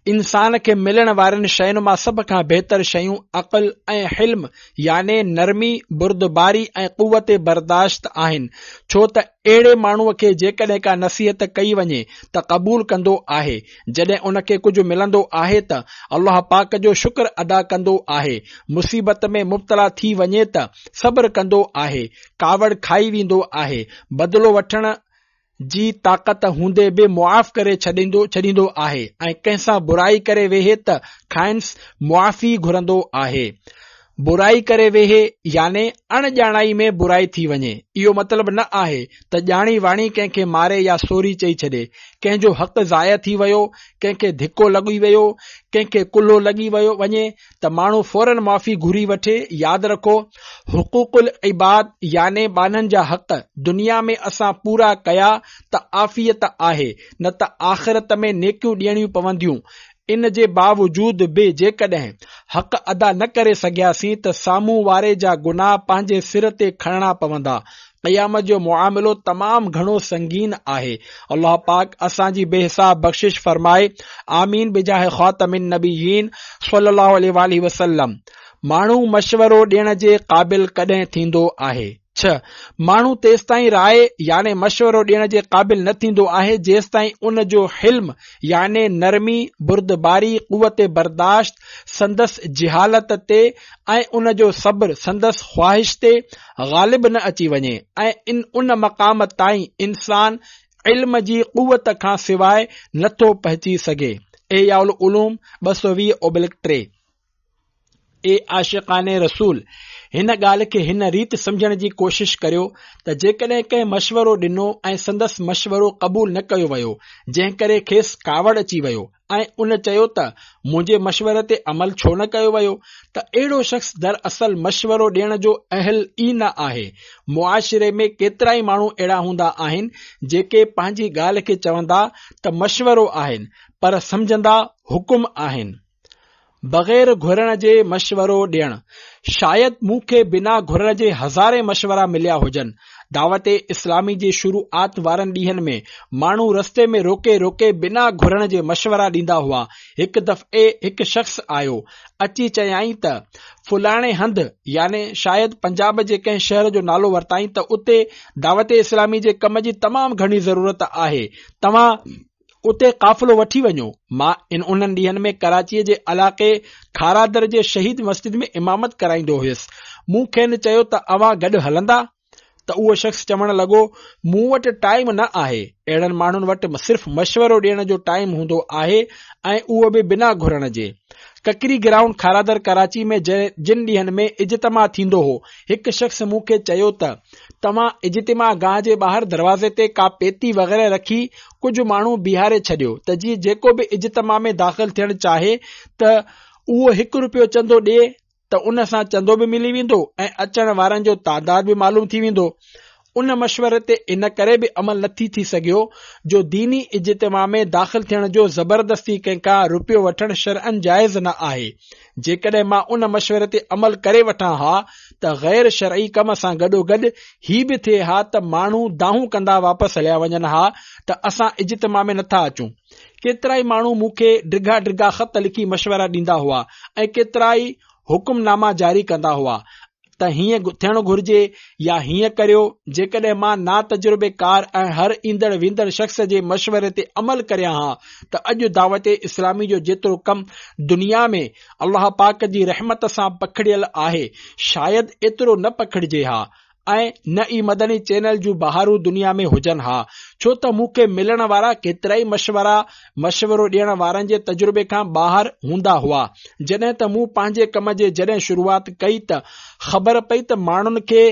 इंसान खे मिलण वारनि शयुनि मां सभ खां बहितर शयूं अक़ल ऐं हिल्म यानी नरमी, बुर्दबारी ऐं क़ुवत बर्दाश्त आहिनि, छो त अहिड़े माण्हूअ खे जेकॾहिं का नसीहत कई वञे त क़बूल कंदो आहे। जॾहिं उन खे कुझु मिलंदो आहे त अल्लाह पाक जो शुक्र अदा कंदो आहे। मुसीबत में मुब्तला थी वञे त सब्र कंदो आहे। कावड़ खाई वेंदो आहे। बदिलो वठण जी ताक़त हूंदे बि मुआफ़ करे छॾींदो आहे ऐं कंहिंसां बुराई करे वेहे त खाइन्स मुआफ़ी घुरंदो आहे। बुराई करे वेहे याने अणॼाणाई में बुराई थी वञे। इहो मतिलबु न आहे त ॼाणी वाणी कंहिंखे मारे या सोरी चई छॾे, कंहिंजो हक़ ज़ाया थी वियो, कंहिंखे धिको लॻी वियो, कंहिंखे कुल्लो लॻी वियो वञे त माण्हू फौरन माफ़ी घुरी वठे। यादि रखो, हुकूकुल इबाद याने ॿाननि जा हक़ दुनिया में असां पूरा कया त आफ़ियत आहे, न त आख़िरत में नेकियूं ॾियणियूं पवंदियूं। इन जे बावजूद बि जेकॾहिं हक़ अदा न करे सघियासीं त साम्हूं वारे जा गुनाह पंहिंजे सिर ते खणणा पवंदा। क़यामत जो मुआमिलो तमामु घणो संगीन आहे। अल्लाह पाक असांजी बेहिसाब बख़्शिश फरमाए। आमीन बिजाह ख़ातमिन नबिय्यीन सल्लल्लाहु अलैहि वसल्लम। माण्हू मशवरो ॾियण जे क़ाबिल कॾहिं थींदो आहे? 6. माण्हू तेसिताईं राय याने मशवरो ॾियण जे क़ाबिल न थींदो आहे जेसिताईं उन जो हिल्म याने नरमी, बुर्दबारी, क़ुवत बर्दाश्त संदसि जिहालत ते ऐं उन जो सब्र संदसि ख़्वाहिश ते ग़ालिब न अची वञे ऐं उन मक़ाम ताईं इंसान इल्म जी क़ुवत खां सवाइ नथो पहुची सघे। एयाउल उलूम 220/3। ए आशिक़ाने रसूल, हिन ॻाल्हि खे हिन रीति सम्झण जी कोशिश करियो त जेकॾहिं कंहिं मशवरो ॾिनो ऐं संदसि मशवरो क़बूल न कयो वियो, जंहिं करे खेसि कावड़ अची वियो ऐं उन चयो त मुंहिंजे मशवरे ते अमल छो न कयो वियो, त अहिड़ो शख़्स दरअसल मशवरो ॾियण जो अहल ई न आहे। मुआशिरे में केतिरा ई माण्हू अहिड़ा हूंदा आहिनि जेके पंहिंजी ॻाल्हि खे चवंदा त मशवरो आहिनि पर सम्झंदा हुकुम आहिनि। बग़ैर घुरण जे मशवरो ॾियण। शायदि मूंखे बिना घुरण जे हज़ारे मशवरा मिलिया हुजनि। दावत इस्लामी जे शुरूआत वारनि ॾींहनि में माण्हू रस्ते में रोके रोके बिना घुरण जे मशवरा ॾींदा हुआ। हिकु दफ़े हिकु शख़्स आयो, अची चयाईं त फुलाणे हंधि याने शायदि पंजाब जे कंहिं शहर जो नालो वरिताईं त उते दावत इस्लामी जे कम जी तमामु घणी ज़रूरत आहे, तव्हां उते काफ़िलो वठी वञो। मां उन्हनि ॾींहनि में कराचीअ जे इलाक़े खारादर जे शहीद मस्जिद में इमामत कराईंदो हुयुसि। मूं खेनि चयो त अवां गॾु हलंदा? त उहो शख़्स चवण लॻो, मूं वटि टाइम न आहे। अहिड़नि माण्हुनि वटि सिर्फ़ मशवरो ॾियण जो टाइम हूंदो आहे ऐं उहो बि बिना घुरण जे। ककरी ग्राउंड खारादर कराची में जिन ॾींहनि में इज्तिमा थींदो हो, हिकु शख़्स मूंखे चयो त तव्हां इज्तिमा गाह जे ॿाहिरि दरवाज़े ते का पेती वग़ैरह रखी कुझु माण्हू बीहारे छॾियो त जीअं जेको बि इज्तिमा में दाख़िल थियणु चाहे त उहो ₹1 चंदो ॾिए त उन सां चंदो बि मिली वेंदो ऐं अचण वारनि जो तादाद बि मालूम थी वेंदो। उन मशवरे ते इन करे बि अमल नथी थी सघियो जो दीनी इज्तिमा में दाख़िल थियण जो ज़बरदस्ती कंहिंखां रुपयो वठणु शरअन जाइज़ न आहे। जेकॾहिं मां उन मशवरे ते अमल करे वठां हा त गैर शरई कम सां गॾोगॾु ही बि थिए हा त माण्हू दाहूं कंदा वापसि हलिया वञनि हा त असां इज्तिमा में नथा अचूं। केतिरा ई माण्हू मूंखे डिघा डिघा ख़त लिखी मशवरा ॾींदा हुआ ऐं केतिरा ई हुकुमनामा जारी कंदा हुआ त हीअं थियणु घुर्जे या हीअं करियो। जेकॾहिं मां ना तजुर्बेकार ऐं हर ईंदड़ वेंदड़ शख़्स जे मशवरे ते अमल करियां हा त अॼु दावत इस्लामी जो जेतिरो कमु दुनिया में अल्लाह पाक जी रहमत सां पखड़ियल आहे, शायदि एतिरो न पखड़िजे हा ऐं न ई मदनी चैनल जूं बहारूं दुनिया में हुजनि हा, छो त मूंखे मिलण वारा केतिरा ई मशवरो ॾियण वारनि जे तजुर्बे खां ॿाहिरि हूंदा हुआ। जॾहिं त मूं पंहिंजे कम जे जॾहिं शुरूआत कई त ख़बर पई त माण्हुनि खे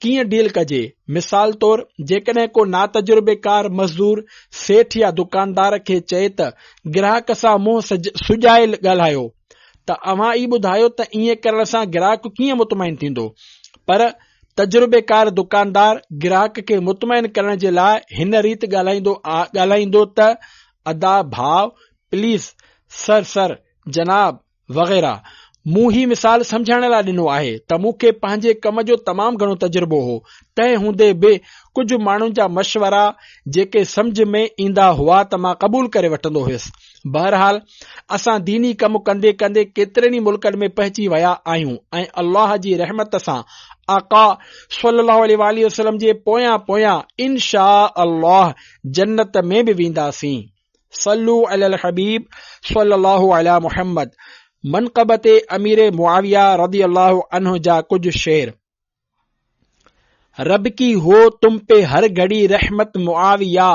कीअं डील कजे। मिसाल तौर, जेकॾहिं को नातजुर्बेकार मज़दूर सेठ या दुकानदार खे चए त ग्राहक सां मुंहुं सुॼाए ॻाल्हायो त अव्हां ई ॿुधायो त ईअं करण सां ग्राहक कीअं मुतमइन थींदो। पर तजुर्बेकार दुकानदार ग्राहक खे मुतमइन करण जे लाइ हिन रीति ॻाल्हाईंदो त अदा भाव, प्लीज़, सर, जनाब वग़ैरह। मूं ही मिसाल समझण लाइ ॾिनो आहे त मूंखे पंहिंजे कम जो तमामु घणो तजुर्बो हो। तंहिं हूंदे बि कुझु माण्हुनि जा मशवरा जेके सम्झ में ईंदा हुआ त मां क़बूल करे वठंदो हुयुसि। बहरहाल, असां दीनी कम कंदे कंदे केतिरनि ई मुल्कनि में पहुची विया आहियूं ऐं अल्लाह जी रहमत सां आका सल्लल्लाहु अलैहि वसल्लम जे पोयां पोयां इंशा अल्लाह जन्नत में बि वेंदासीं। सल्लू अलल हबीब सल्लल्लाहु अला मुहम्मद। मनक़बत अमीर मुआविया रदी अल्लाह अन्हु जा कुछ शेर। रब की हो तुम पे हर घड़ी रहमत मुआविया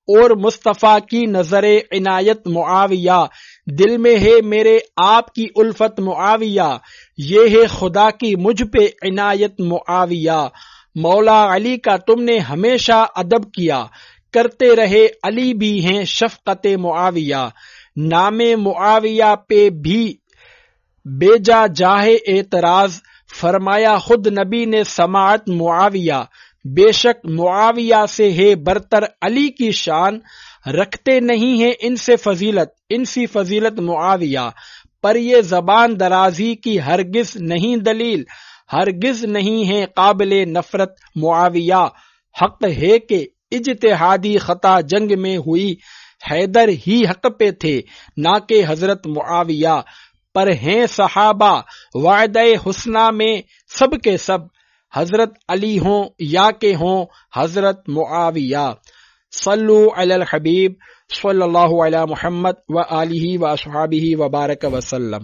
और मुस्तफा की नजरे इनायत मुआविया। دل میں ہے میرے آپ کی الفت معاویہ، یہ ہے خدا کی مجھ پہ عنایت معاویہ۔ مولا علی کا تم نے ہمیشہ ادب کیا، کرتے رہے علی بھی ہیں شفقت معاویہ۔ نام معاویہ پہ بھی بیجا جاہے اعتراض، فرمایا خود نبی نے سماعت معاویہ۔ بے شک معاویہ سے ہے برتر علی کی شان، رکھتے نہیں ہیں ان سے فضیلت معاویہ۔ پر یہ زبان درازی کی ہرگز نہیں دلیل، ہرگز نہیں ہے قابل نفرت معاویہ۔ حق ہے کہ اجتہادی خطا جنگ میں ہوئی، حیدر ہی حق پہ تھے نہ کہ حضرت معاویہ۔ پر ہیں صحابہ وعدہ حسنہ میں سب کے سب، حضرت علی ہوں یا کہ ہوں حضرت معاویہ۔ صلو علی الحبیب صلی اللہ علی محمد وآلہ وصحبہ وبارک وسلم۔